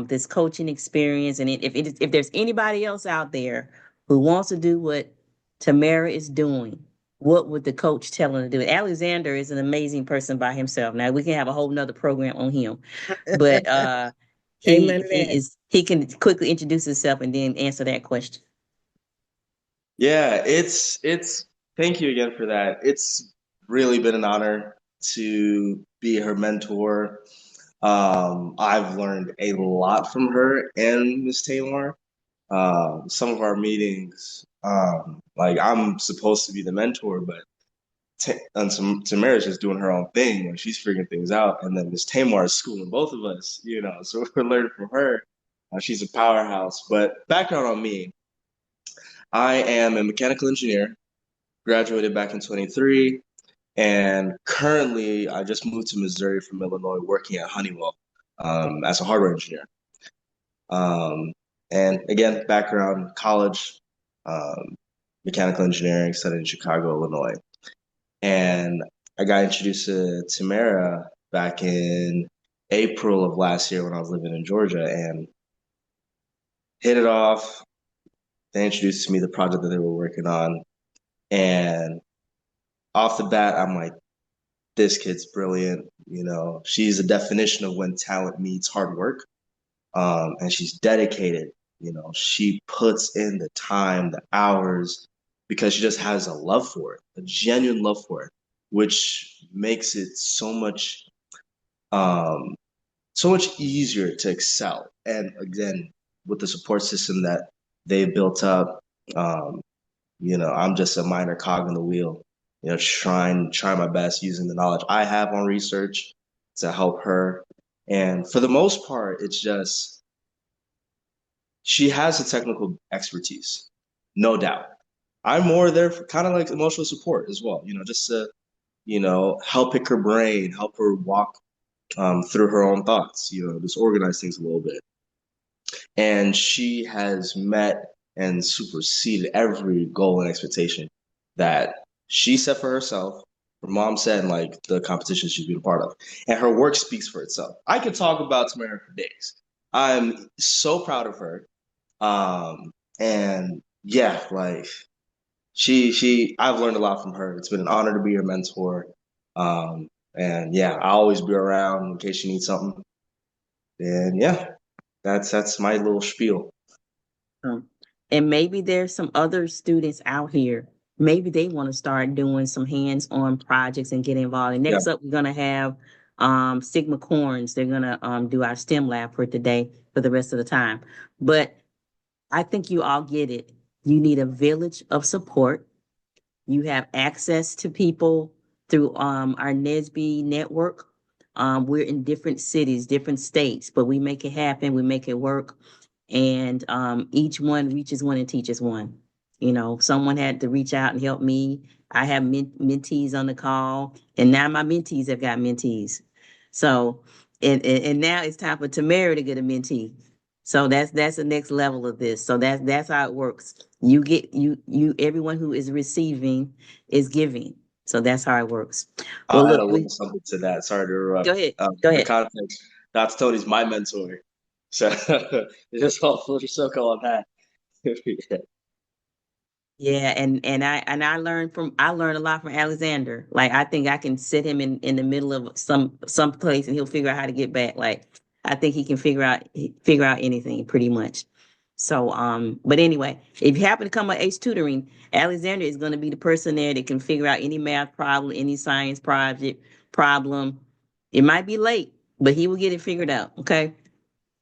S1: this coaching experience? And if there's anybody else out there who wants to do what Tamara is doing, what would the coach tell them to do? Alexander is an amazing person by himself. Now we can have a whole nother program on him, but
S9: Amen to that.
S1: he can quickly introduce himself and then answer that question.
S10: Yeah, it's thank you again for that. It's really been an honor to be her mentor. I've learned a lot from her and Miss Taylor. Some of our meetings, like I'm supposed to be the mentor, but Tamara's just doing her own thing when she's figuring things out, and then Miss Tamar is schooling both of us, you know. So we're learning from her. She's a powerhouse. But background on me, I am a mechanical engineer, graduated back in 23, and currently I just moved to Missouri from Illinois, working at Honeywell as a hardware engineer. Um, And again, background, college, mechanical engineering, studied in Chicago, Illinois. And I got introduced to Tamara back in April of last year when I was living in Georgia and hit it off. They introduced to me the project that they were working on. And off the bat, I'm like, this kid's brilliant. You know, she's a definition of when talent meets hard work. And she's dedicated. You know, she puts in the time, the hours, because she just has a love for it, a genuine love for it, which makes it um, so much easier to excel. And again, with the support system that they've built up, um, you know, I'm just a minor cog in the wheel, you know, trying my best using the knowledge I have on research to help her. And for the most part, it's just she has the technical expertise, no doubt. I'm more there for kind of like emotional support as well, you know, just to, you know, help pick her brain, help her walk through her own thoughts, you know, just organize things a little bit. And she has met and superseded every goal and expectation that she set for herself, her mom said, and like the competition she's been a part of. And her work speaks for itself. I could talk about Tamara for days. I'm so proud of her. And yeah, like I've learned a lot from her. It's been an honor to be her mentor. And yeah, I'll always be around in case you need something. And yeah, that's my little spiel.
S1: And maybe there's some other students out here. Maybe they want to start doing some hands-on projects and get involved. And next up, we're gonna have Sigma Corns. They're gonna do our STEM lab for today for the rest of the time. But I think you all get it. You need a village of support. You have access to people through our NSBE network. We're in different cities, different states, but we make it happen. We make it work. And each one reaches one and teaches one. You know, someone had to reach out and help me. I have mentees on the call, and now my mentees have got mentees. So, and now it's time for Tamara to get a mentee. So that's the next level of this. So that's how it works. You get you everyone who is receiving is giving. So that's how it works. Well,
S10: I'll add
S1: look,
S10: a little something to that. Sorry to interrupt.
S1: go ahead. Go
S10: The
S1: ahead.
S10: context, Dr. Tony's my mentor. So just all full circle on that.
S1: Yeah, and I learned a lot from Alexander. Like I think I can sit him in the middle of some place and he'll figure out how to get back. Like I think he can figure out anything pretty much. So but anyway, if you happen to come at Ace Tutoring, Alexander is going to be the person there that can figure out any math problem, any science project problem. It might be late, but he will get it figured out. Okay.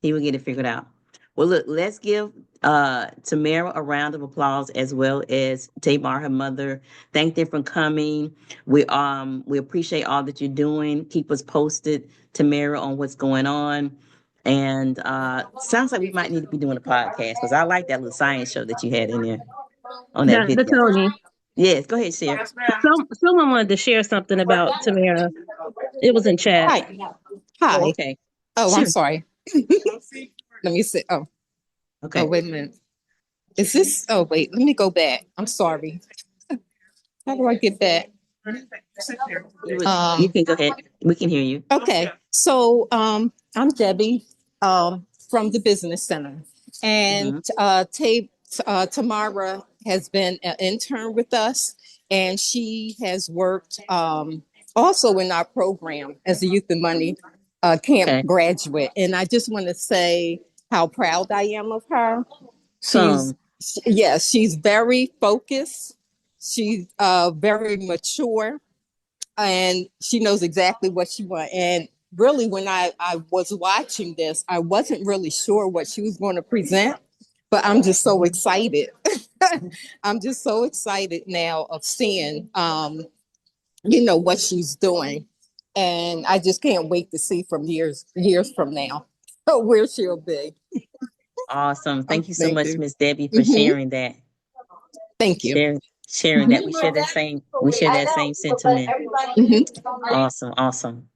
S1: He will get it figured out. Well, look, let's give Tamara a round of applause as well as Tamar, her mother. Thank them for coming. We appreciate all that you're doing. Keep us posted, Tamara, on what's going on. And sounds like we might need to be doing a podcast because I like that little science show that you had in there on that
S11: Dr.
S1: video.
S11: Tony,
S1: Yes, go ahead, share.
S11: someone wanted to share something about Tamara. It was in chat.
S12: Hi.
S1: Oh,
S12: Hi.
S1: okay.
S12: Oh,
S1: Sure.
S12: I'm sorry. Let me see. Oh,
S1: Okay.
S12: oh, wait a minute. Is this? Oh, wait. Let me go back. I'm sorry. How do I get back?
S1: You can go ahead. We can hear you.
S12: Okay. So, I'm Debbie, from the Business Center, and Tamara has been an intern with us, and she has worked also in our program as a Youth and Money camp
S1: Okay.
S12: graduate. And I just want to say how proud I am of her.
S1: So,
S12: Yes, she's very focused. She's very mature, and she knows exactly what she wants. And really, when I was watching this, I wasn't really sure what she was going to present, but I'm just so excited. I'm just so excited now of seeing, what she's doing. And I just can't wait to see from years from now where she'll be.
S1: awesome. Thank you so
S12: Thank
S1: much,
S12: you.
S1: Miss Debbie, for sharing that.
S12: Thank you.
S1: Sharing that. We share that same sentiment. Awesome, awesome.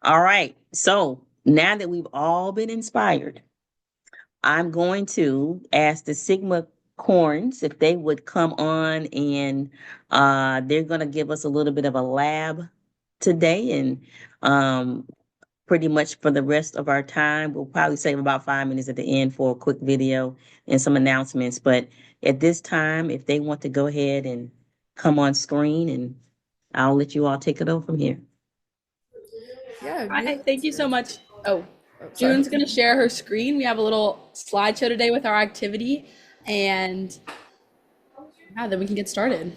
S1: All right. So now that we've all been inspired, I'm going to ask the Sigma Corns if they would come on, and they're going to give us a little bit of a lab today, and pretty much for the rest of our time. We'll probably save about 5 minutes at the end for a quick video and some announcements. But at this time, if they want to go ahead and come on screen, and I'll let you all take it over from here.
S13: Yeah. Hi, thank you so much. Oh, June's going to share her screen. We have a little slideshow today with our activity, and yeah, then we can get started.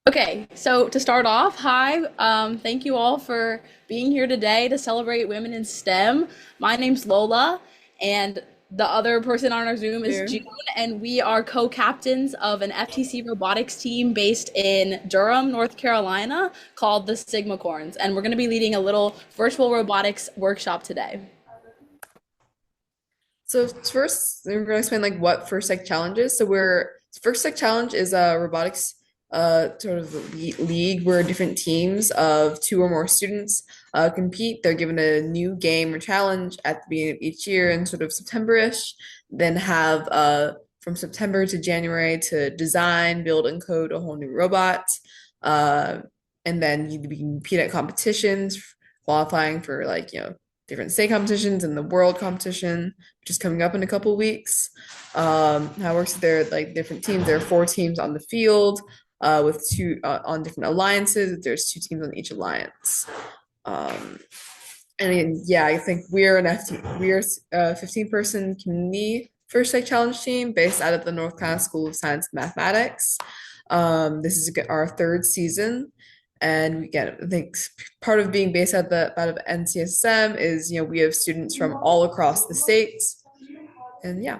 S13: Okay, so to start off, hi, thank you all for being here today to celebrate women in STEM. My name's Lola, and the other person on our Zoom is June, and we are co-captains of an FTC robotics team based in Durham, North Carolina, called the Sigma Corns, and we're going to be leading a little virtual robotics workshop today.
S14: So first, we're going to explain like what First Tech Challenge is. So First Tech Challenge is a robotics sort of league where different teams of 2 or more students compete. They're given a new game or challenge at the beginning of each year in sort of September-ish, then have from September to January to design, build, and code a whole new robot. And then you compete at competitions, qualifying for like, different state competitions and the world competition, which is coming up in a couple of weeks. How it works, there are like different teams. There are 4 teams on the field with 2 on different alliances. There's 2 teams on each alliance. And yeah, I think we're a 15-person community First Tech Challenge team based out of the North Carolina School of Science and Mathematics. This is our 3rd season. And we get, I think part of being based out of NCSM is, we have students from all across the states. And yeah.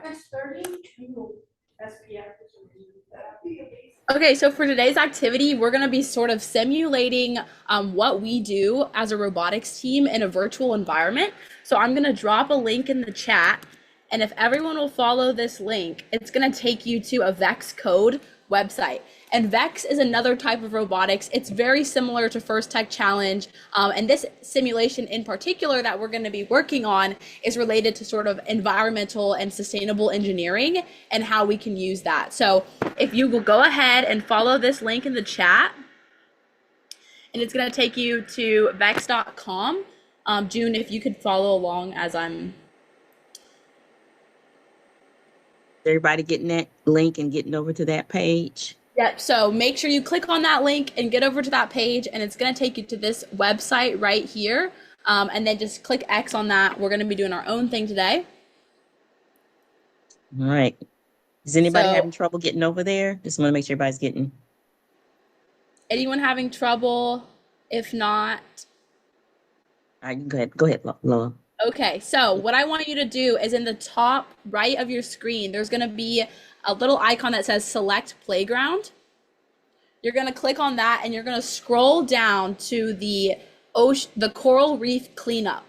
S13: Okay, so for today's activity, we're going to be sort of simulating what we do as a robotics team in a virtual environment. So I'm going to drop a link in the chat, and if everyone will follow this link, it's going to take you to a VEX Code website. And VEX is another type of robotics. It's very similar to First Tech Challenge. And this simulation in particular that we're going to be working on is related to sort of environmental and sustainable engineering and how we can use that. So if you will go ahead and follow this link in the chat, and it's going to take you to vex.com. June, if you could follow along as I'm...
S1: Everybody getting that link and getting over to that page?
S13: Yep, so make sure you click on that link and get over to that page, and it's going to take you to this website right here, and then just click X on that. We're going to be doing our own thing today.
S1: All right. Is anybody having trouble getting over there? Just want to make sure everybody's getting.
S13: Anyone having trouble? If not...
S1: All right, go ahead, Lola.
S13: Okay, so what I want you to do is in the top right of your screen, there's going to be a little icon that says Select Playground. You're going to click on that, and you're going to scroll down to the coral reef cleanup.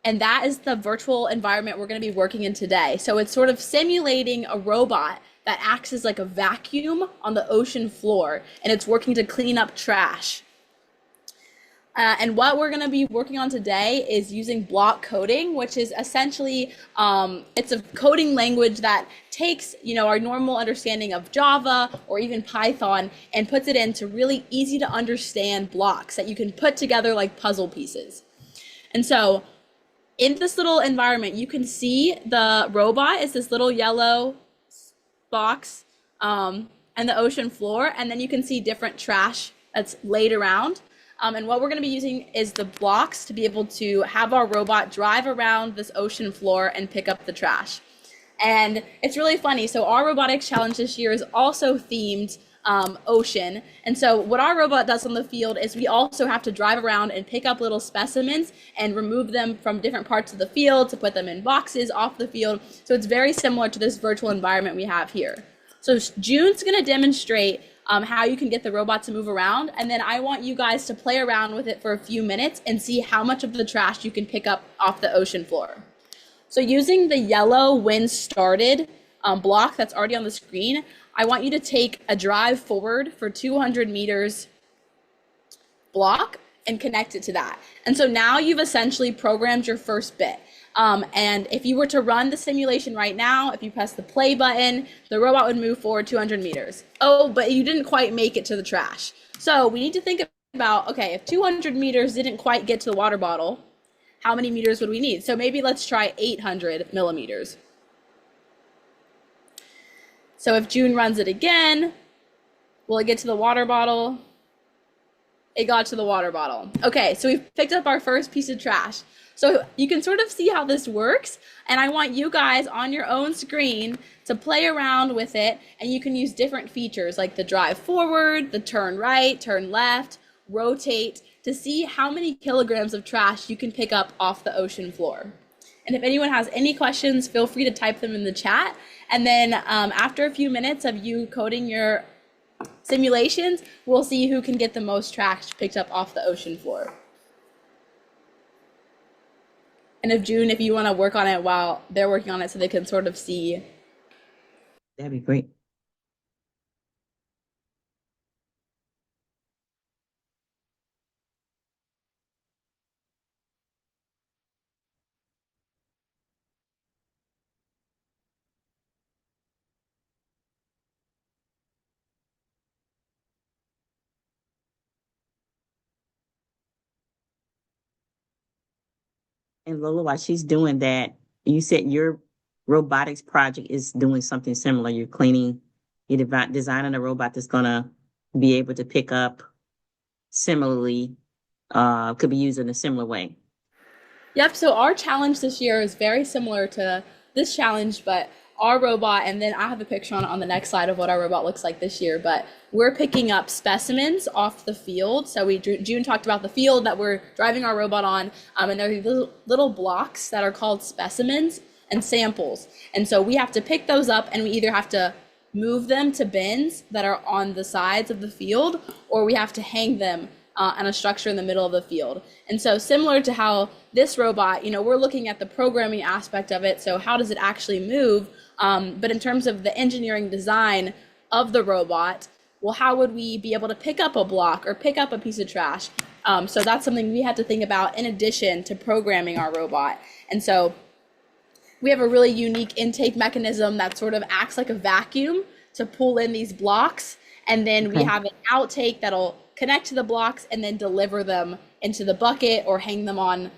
S13: And that is the virtual environment we're going to be working in today. So it's sort of simulating a robot that acts as like a vacuum on the ocean floor, and it's working to clean up trash. And what we're going to be working on today is using block coding, which is essentially, it's a coding language that takes, our normal understanding of Java or even Python and puts it into really easy to understand blocks that you can put together like puzzle pieces. And so in this little environment, you can see the robot is this little yellow box and the ocean floor, and then you can see different trash that's laid around. And what we're going to be using is the blocks to be able to have our robot drive around this ocean floor and pick up the trash. And it's really funny. So our robotics challenge this year is also themed ocean. And so what our robot does on the field is we also have to drive around and pick up little specimens and remove them from different parts of the field to put them in boxes off the field. So it's very similar to this virtual environment we have here. So June's going to demonstrate how you can get the robot to move around, and then I want you guys to play around with it for a few minutes and see how much of the trash you can pick up off the ocean floor. So using the yellow when started block that's already on the screen, I want you to take a drive forward for 200 meters block and connect it to that. And so now you've essentially programmed your first bit. And if you were to run the simulation right now, if you press the play button, the robot would move forward 200 meters. Oh, but you didn't quite make it to the trash. So we need to think about, okay, if 200 meters didn't quite get to the water bottle, how many meters would we need? So maybe let's try 800 millimeters. So if June runs it again, will it get to the water bottle? It got to the water bottle. Okay, so we've picked up our first piece of trash. So you can sort of see how this works. And I want you guys on your own screen to play around with it. And you can use different features like the drive forward, the turn right, turn left, rotate, to see how many kilograms of trash you can pick up off the ocean floor. And if anyone has any questions, feel free to type them in the chat. And then after a few minutes of you coding your simulations, we'll see who can get the most trash picked up off the ocean floor. And if June, if you want to work on it while they're working on it so they can sort of see.
S1: That'd be great. And Lola, while she's doing that, you said your robotics project is doing something similar. You're cleaning, you're designing a robot that's gonna be able to pick up similarly, could be used in a similar way.
S13: Yep, so our challenge this year is very similar to this challenge, but our robot, and then I have a picture on the next slide of what our robot looks like this year, but we're picking up specimens off the field. So June talked about the field that we're driving our robot on, and there are these little blocks that are called specimens and samples. And so we have to pick those up, and we either have to move them to bins that are on the sides of the field, or we have to hang them on a structure in the middle of the field. And so similar to how this robot, we're looking at the programming aspect of it. So how does it actually move? But in terms of the engineering design of the robot, well, how would we be able to pick up a block or pick up a piece of trash? So that's something we had to think about in addition to programming our robot. And so we have a really unique intake mechanism that sort of acts like a vacuum to pull in these blocks. And then we have an outtake that'll connect to the blocks and then deliver them into the bucket or hang them on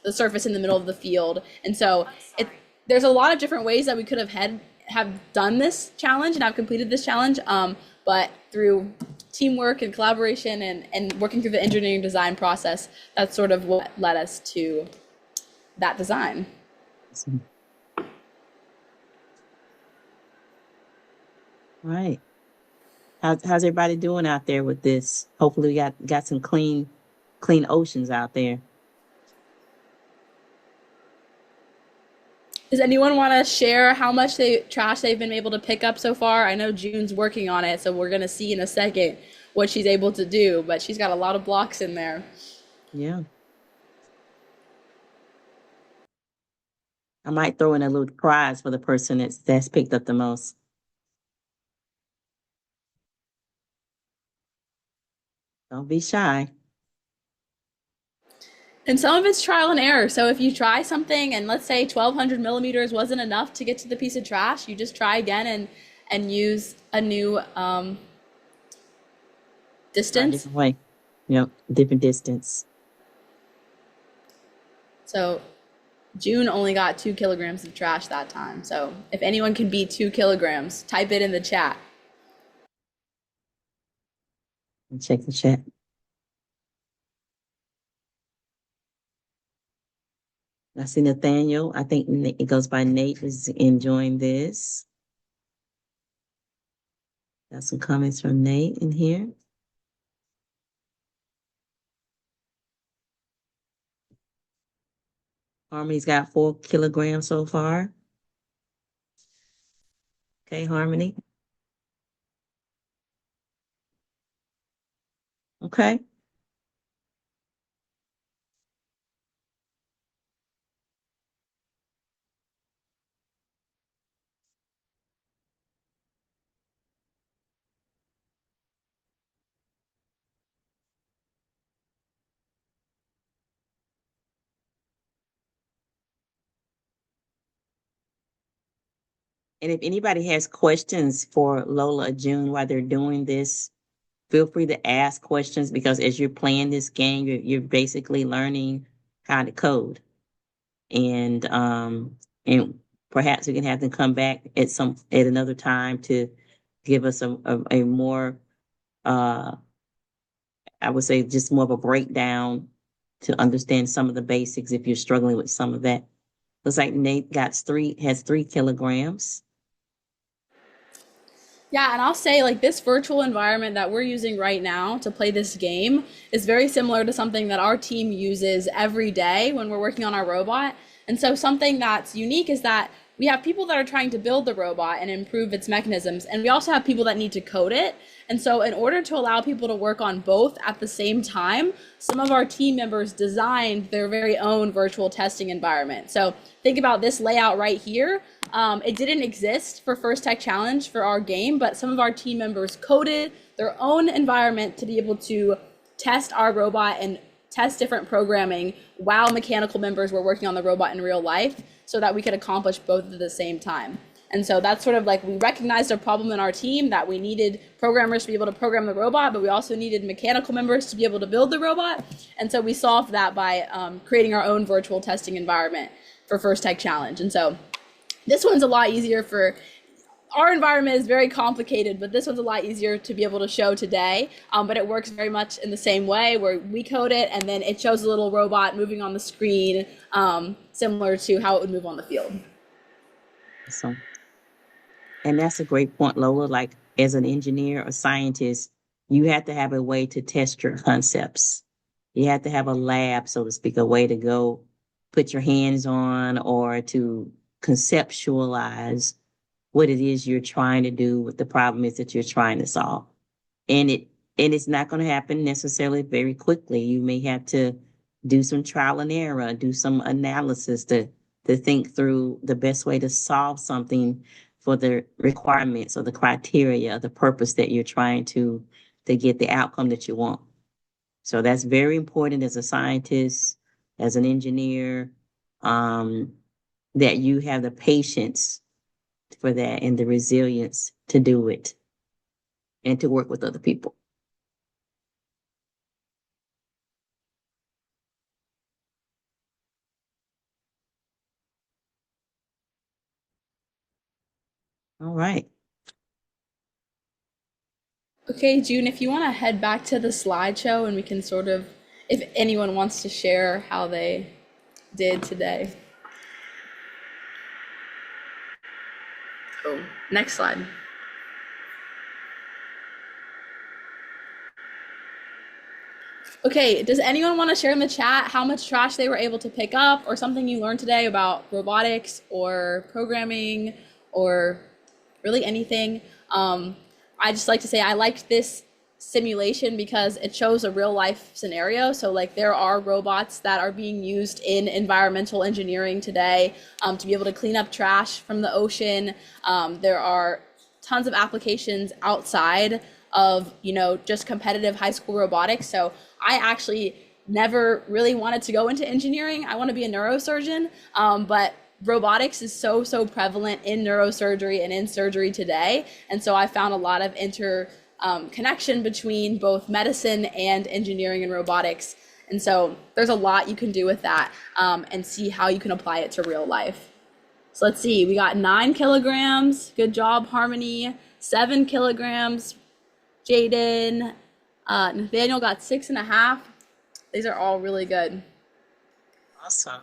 S13: the surface in the middle of the field. And so there's a lot of different ways that we could have done this challenge and have completed this challenge, but through teamwork and collaboration and working through the engineering design process, that's sort of what led us to that design.
S1: Awesome. All right. How's everybody doing out there with this? Hopefully we got some clean oceans out there.
S13: Does anyone want to share how much trash they've been able to pick up so far? I know June's working on it, so we're going to see in a second what she's able to do, but she's got a lot of blocks in there.
S1: Yeah. I might throw in a little prize for the person that's picked up the most. Don't be shy.
S13: And some of it's trial and error. So if you try something and let's say 1200 millimeters wasn't enough to get to the piece of trash, you just try again and use a new distance.
S1: Different way. Yep, different distance.
S13: So June only got 2 kilograms of trash that time. So if anyone can beat 2 kilograms, type it in the chat.
S1: Check the chat. I see Nathaniel. I think it goes by Nate is enjoying this. Got some comments from Nate in here. Harmony's got 4 kilograms so far. Okay, Harmony. Okay. And if anybody has questions for Lola or June while they're doing this, feel free to ask questions because as you're playing this game, you're basically learning how to code. And perhaps we can have them come back at another time to give us a more I would say just more of a breakdown to understand some of the basics if you're struggling with some of that. Looks like Nate has 3 kilograms.
S13: Yeah, and I'll say like this virtual environment that we're using right now to play this game is very similar to something that our team uses every day when we're working on our robot. And so something that's unique is that we have people that are trying to build the robot and improve its mechanisms, and we also have people that need to code it. And so in order to allow people to work on both at the same time, some of our team members designed their very own virtual testing environment. So think about this layout right here. It didn't exist for First Tech Challenge for our game, but some of our team members coded their own environment to be able to test our robot and test different programming while mechanical members were working on the robot in real life so that we could accomplish both at the same time. And so that's sort of like we recognized a problem in our team that we needed programmers to be able to program the robot, but we also needed mechanical members to be able to build the robot. And so we solved that by creating our own virtual testing environment for First Tech Challenge. And so this one's a lot easier for our environment is very complicated, but this one's a lot easier to be able to show today. But it works very much in the same way where we code it and then it shows a little robot moving on the screen, similar to how it would move on the field.
S1: So, and that's a great point, Lola. Like as an engineer or scientist, you have to have a way to test your concepts. You have to have a lab, so to speak, a way to go put your hands on or to conceptualize what it is you're trying to do, what the problem is that you're trying to solve. And it's not going to happen necessarily very quickly. You may have to do some trial and error, do some analysis to think through the best way to solve something for the requirements or the criteria, the purpose that you're trying to get the outcome that you want. So that's very important as a scientist, as an engineer, that you have the patience for that and the resilience to do it and to work with other people. All right.
S13: Okay, June, if you want to head back to the slideshow and we can sort of, if anyone wants to share how they did today. Oh, next slide. Okay, does anyone want to share in the chat how much trash they were able to pick up or something you learned today about robotics or programming or really anything? I just like to say I liked this simulation because it shows a real life scenario. So like there are robots that are being used in environmental engineering today to be able to clean up trash from the ocean. There are tons of applications outside of, you know, just competitive high school robotics. So I actually never really wanted to go into engineering. I want to be a neurosurgeon, but robotics is so prevalent in neurosurgery and in surgery today. And so I found a lot of connection between both medicine and engineering and robotics. And so there's a lot you can do with that and see how you can apply it to real life. So let's see, we got 9 kilograms. Good job, Harmony. 7 kilograms. Jaden. Nathaniel got 6.5. These are all really good.
S1: Awesome.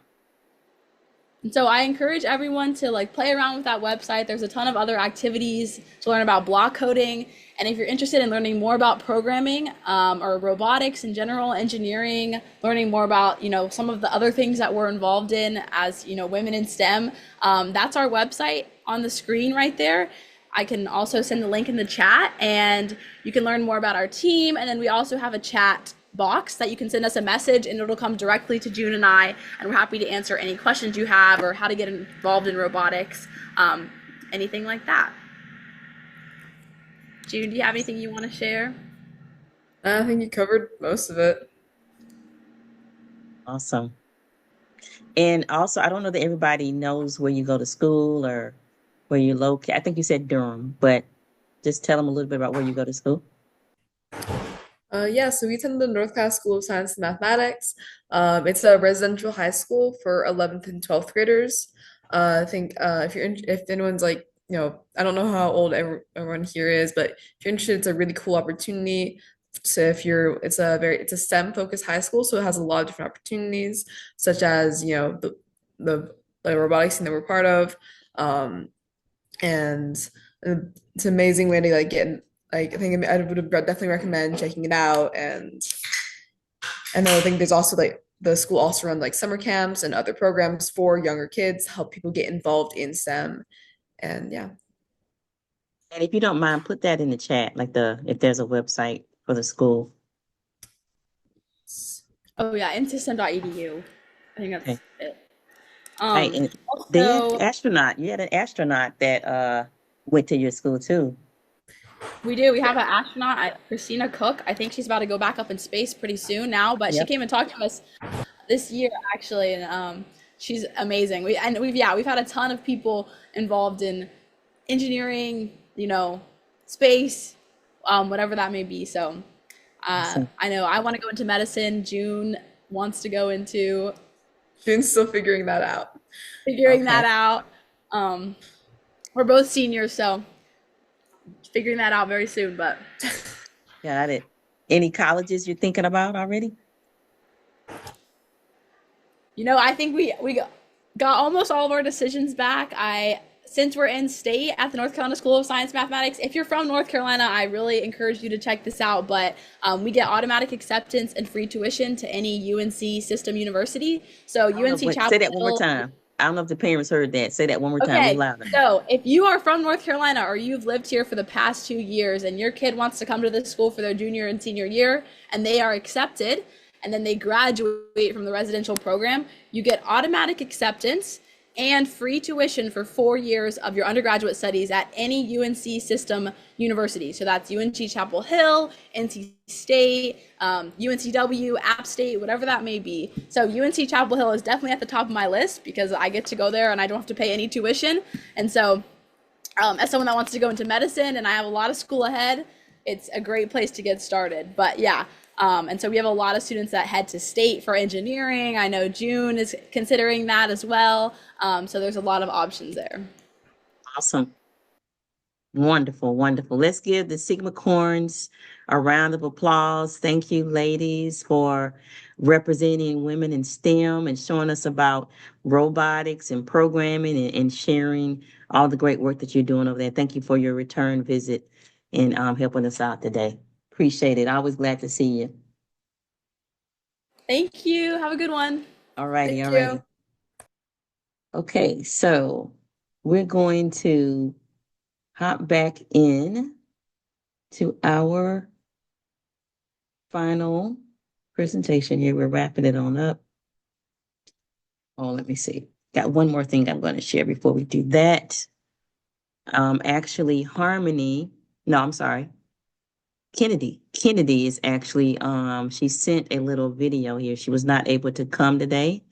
S13: And so I encourage everyone to like play around with that website. There's a ton of other activities to learn about block coding. And if you're interested in learning more about programming or robotics in general, engineering, learning more about, you know, some of the other things that we're involved in as, you know, women in STEM, that's our website on the screen right there. I can also send the link in the chat and you can learn more about our team. And then we also have a chat box that you can send us a message and it'll come directly to June and I, and we're happy to answer any questions you have or how to get involved in robotics, anything like that. June, do you have anything you want to share?
S14: I think you covered most of it.
S1: Awesome. And also, I don't know that everybody knows where you go to school or where you locate. I think you said Durham, but just tell them a little bit about where you go to school.
S14: Yeah, so we attend the North Carolina School of Science and Mathematics. It's a residential high school for 11th and 12th graders. I think if anyone's like, I don't know how old everyone here is, but if you're interested, it's a really cool opportunity. So it's a STEM focused high school, so it has a lot of different opportunities, such as, the robotics team that we're part of. And it's an amazing way to like get like I think I would definitely recommend checking it out. And I think there's also like the school also runs like summer camps and other programs for younger kids, help people get involved in STEM. And yeah.
S1: And if you don't mind, put that in the chat, like if there's a website for the school.
S13: Oh yeah, ntsystem.edu. I think that's it.
S1: Right, and they had astronaut. You had an astronaut that went to your school too.
S13: We do. We have an astronaut, Christina Cook. I think she's about to go back up in space pretty soon now, but she came and talked to us this year actually, and she's amazing. We've had a ton of people involved in engineering, space, whatever that may be. So I know I want to go into medicine. June wants to go into.
S14: June's still figuring that out.
S13: We're both seniors, so figuring that out very soon, but.
S1: Got it. Any colleges you're thinking about already?
S13: I think we got almost all of our decisions back. Since we're in state at the North Carolina School of Science and Mathematics, if you're from North Carolina, I really encourage you to check this out. But we get automatic acceptance and free tuition to any UNC system university. So UNC Chapel.
S1: Say that one more time. I don't know if the parents heard that. Say that one more time. Louder.
S13: So if you are from North Carolina or you've lived here for the past 2 years and your kid wants to come to this school for their junior and senior year and they are accepted and then they graduate from the residential program, you get automatic acceptance and free tuition for 4 years of your undergraduate studies at any UNC system university. So that's UNC Chapel Hill, NC State, UNCW, App State, whatever that may be. So UNC Chapel Hill is definitely at the top of my list because I get to go there and I don't have to pay any tuition. And so as someone that wants to go into medicine and I have a lot of school ahead, it's a great place to get started. But yeah. And so we have a lot of students that head to state for engineering. I know June is considering that as well. So there's a lot of options there.
S1: Awesome. Wonderful, wonderful. Let's give the Sigma Corns a round of applause. Thank you, ladies, for representing women in STEM and showing us about robotics and programming and sharing all the great work that you're doing over there. Thank you for your return visit and helping us out today. Appreciate it. Always glad to see you.
S13: Thank you. Have a good one.
S1: All righty. Okay, so we're going to hop back in to our final presentation here. We're wrapping it on up. Oh, let me see. Got one more thing I'm going to share before we do that. Actually, Kennedy is actually, she sent a little video here. She was not able to come today,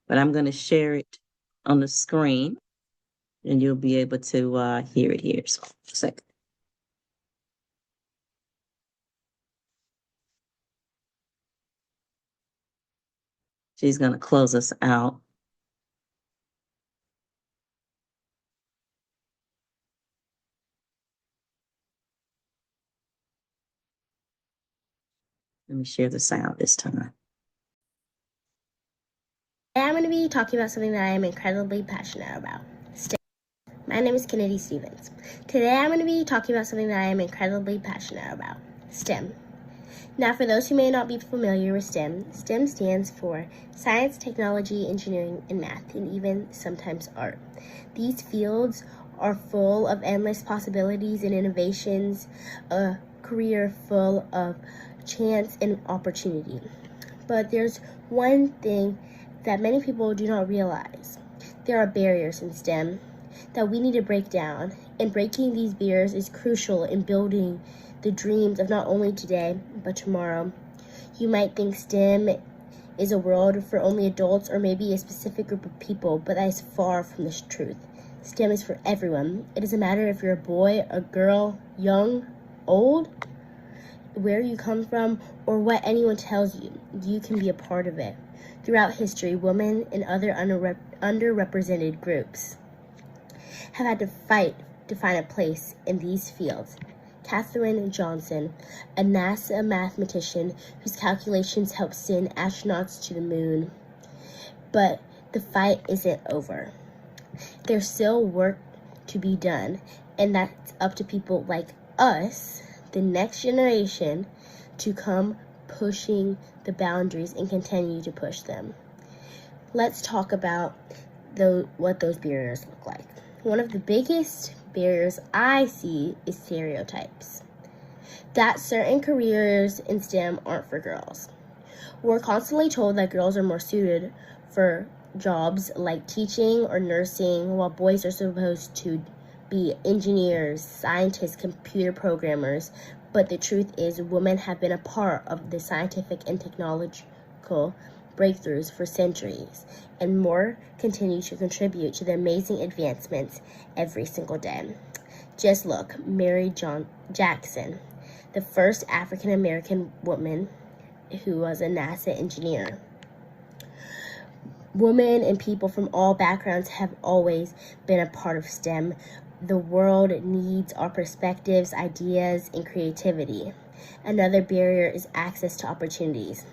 S1: but I'm going to share it on the screen and you'll be able to hear it here. So, a second. She's going to close us out. Let me share the sound this time.
S15: Today I'm going to be talking about something that I am incredibly passionate about, STEM. My name is Kennedy Stevens. Today I'm going to be talking about something that I am incredibly passionate about, STEM. Now, for those who may not be familiar with STEM, STEM stands for Science, Technology, Engineering, and Math, and even sometimes art. These fields are full of endless possibilities and innovations, a career full of chance and opportunity. But there's one thing that many people do not realize. There are barriers in STEM that we need to break down, and breaking these barriers is crucial in building the dreams of not only today, but tomorrow. You might think STEM is a world for only adults or maybe a specific group of people, but that is far from the truth. STEM is for everyone. It doesn't matter if you're a boy, a girl, young, old, where you come from, or what anyone tells you. You can be a part of it. Throughout history, women and other underrepresented groups have had to fight to find a place in these fields. Katherine Johnson, a NASA mathematician whose calculations helped send astronauts to the moon. But the fight isn't over. There's still work to be done, and that's up to people like us, the next generation, to come pushing the boundaries and continue to push them. Let's talk about what those barriers look like. One of the biggest barriers I see is stereotypes. That certain careers in STEM aren't for girls. We're constantly told that girls are more suited for jobs like teaching or nursing, while boys are supposed to be engineers, scientists, computer programmers. But the truth is, women have been a part of the scientific and technological breakthroughs for centuries, and more continue to contribute to the amazing advancements every single day. Just look, Mary Jackson, the first African American woman who was a NASA engineer. Women and people from all backgrounds have always been a part of STEM. The world needs our perspectives, ideas, and creativity. Another barrier is access to opportunities.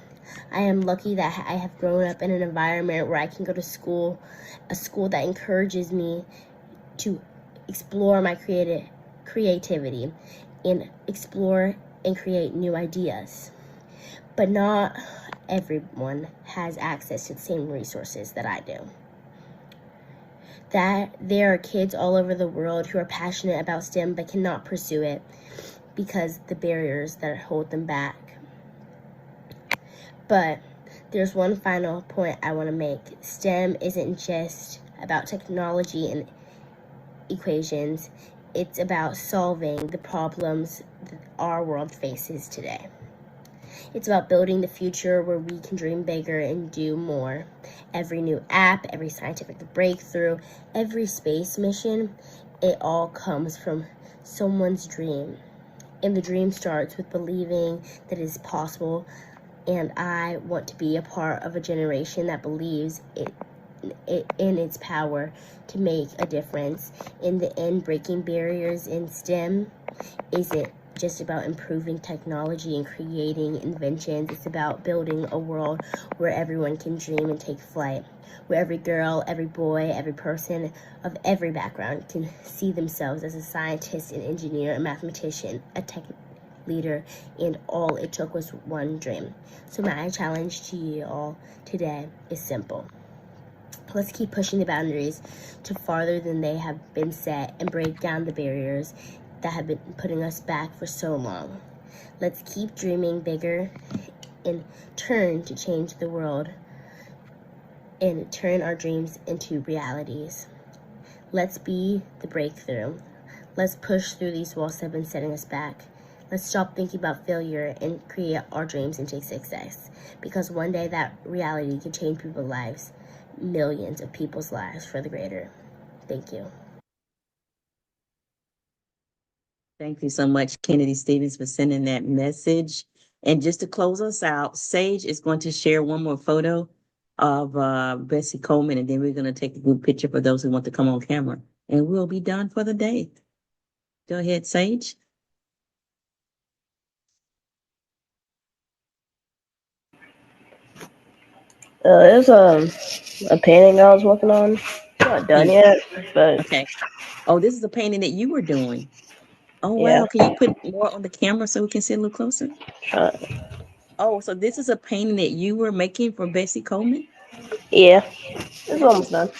S15: I am lucky that I have grown up in an environment where I can go to school, a school that encourages me to explore my creativity and explore and create new ideas. But not everyone has access to the same resources that I do. That there are kids all over the world who are passionate about STEM but cannot pursue it because the barriers that hold them back. But there's one final point I want to make. STEM isn't just about technology and equations. It's about solving the problems that our world faces today. It's about building the future where we can dream bigger and do more. Every new app, every scientific breakthrough, every space mission, it all comes from someone's dream. And the dream starts with believing that it is possible. And I want to be a part of a generation that believes in its power to make a difference. In the end, breaking barriers in STEM isn't just about improving technology and creating inventions. It's about building a world where everyone can dream and take flight, where every girl, every boy, every person of every background can see themselves as a scientist, an engineer, a mathematician, a tech leader, and all it took was one dream. So my challenge to you all today is simple. Let's keep pushing the boundaries to farther than they have been set and break down the barriers that have been putting us back for so long. Let's keep dreaming bigger and turn to change the world and turn our dreams into realities. Let's be the breakthrough. Let's push through these walls that have been setting us back. Let's stop thinking about failure and create our dreams into success, because one day that reality can change people's lives, millions of people's lives for the greater. Thank you.
S1: Thank you so much, Kennedy Stevens, for sending that message. And just to close us out, Sage is going to share one more photo of Bessie Coleman, and then we're going to take a group picture for those who want to come on camera. And we'll be done for the day. Go ahead, Sage.
S4: There's a painting I was working on. It's not done yet, but
S1: okay. Oh, this is a painting that you were doing. Oh
S4: yeah.
S1: wow! Can you put more on the camera so we can see a little closer? Oh, so this is a painting that you were making for Bessie Coleman?
S4: Yeah, it's almost done.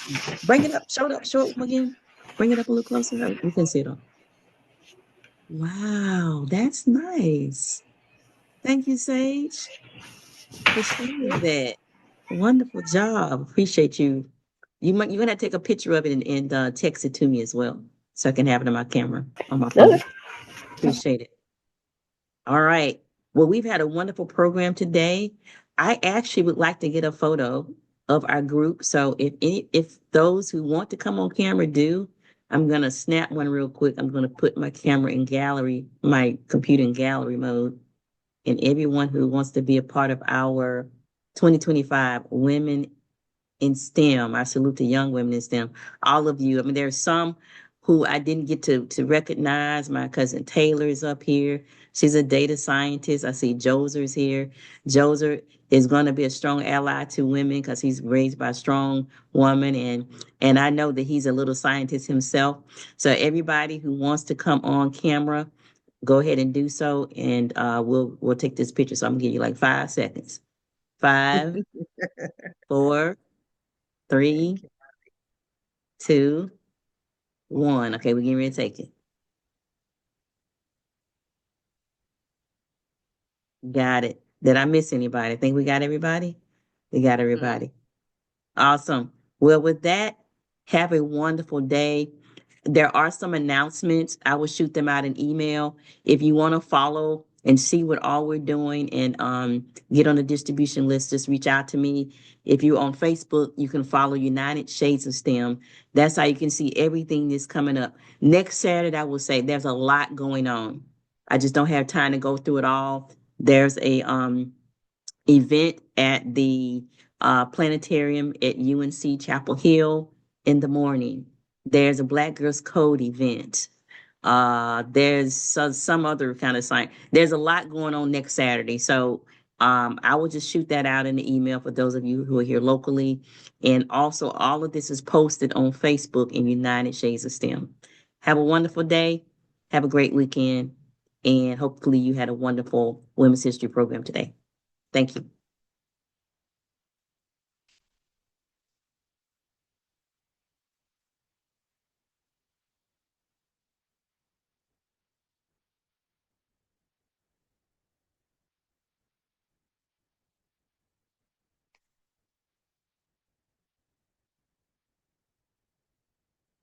S1: Bring it up. Show it up. Show it again. Bring it up a little closer. We can see it on. Wow, that's nice. Thank you, Sage, for sharing that. Wonderful job. Appreciate you. You're gonna have to take a picture of it and text it to me as well, so I can have it on my camera on my phone. Appreciate it. All right. Well, we've had a wonderful program today. I actually would like to get a photo of our group. So if those who want to come on camera do, I'm going to snap one real quick. I'm going to put my camera in gallery, my computer in gallery mode. And everyone who wants to be a part of our 2025 Women in STEM, I salute the young women in STEM. All of you. I mean, there's some who I didn't get to recognize. My cousin Taylor is up here. She's a data scientist. I see Joser's here. Joser is going to be a strong ally to women because he's raised by a strong woman, and I know that he's a little scientist himself. So everybody who wants to come on camera, go ahead and do so, and we'll take this picture. So I'm gonna give you like 5 seconds. 5, 4, 3, 2, 1. Okay, we're getting ready to take it. Got it. Did I miss anybody? I think we got everybody. We got everybody. Awesome. Well, with that, have a wonderful day. There are some announcements. I will shoot them out in email. If you want to follow and see what all we're doing and get on the distribution list, just reach out to me. If you're on Facebook, you can follow United Shades of STEM. That's how you can see everything that's coming up. Next Saturday, I will say there's a lot going on. I just don't have time to go through it all. There's a event at the planetarium at UNC Chapel Hill in the morning. There's a Black Girls Code event. There's some other kind of sign. There's a lot going on next Saturday. So I will just shoot that out in the email for those of you who are here locally. And also, all of this is posted on Facebook in United Shades of STEM. Have a wonderful day. Have a great weekend. And hopefully, you had a wonderful Women's History program today. Thank you.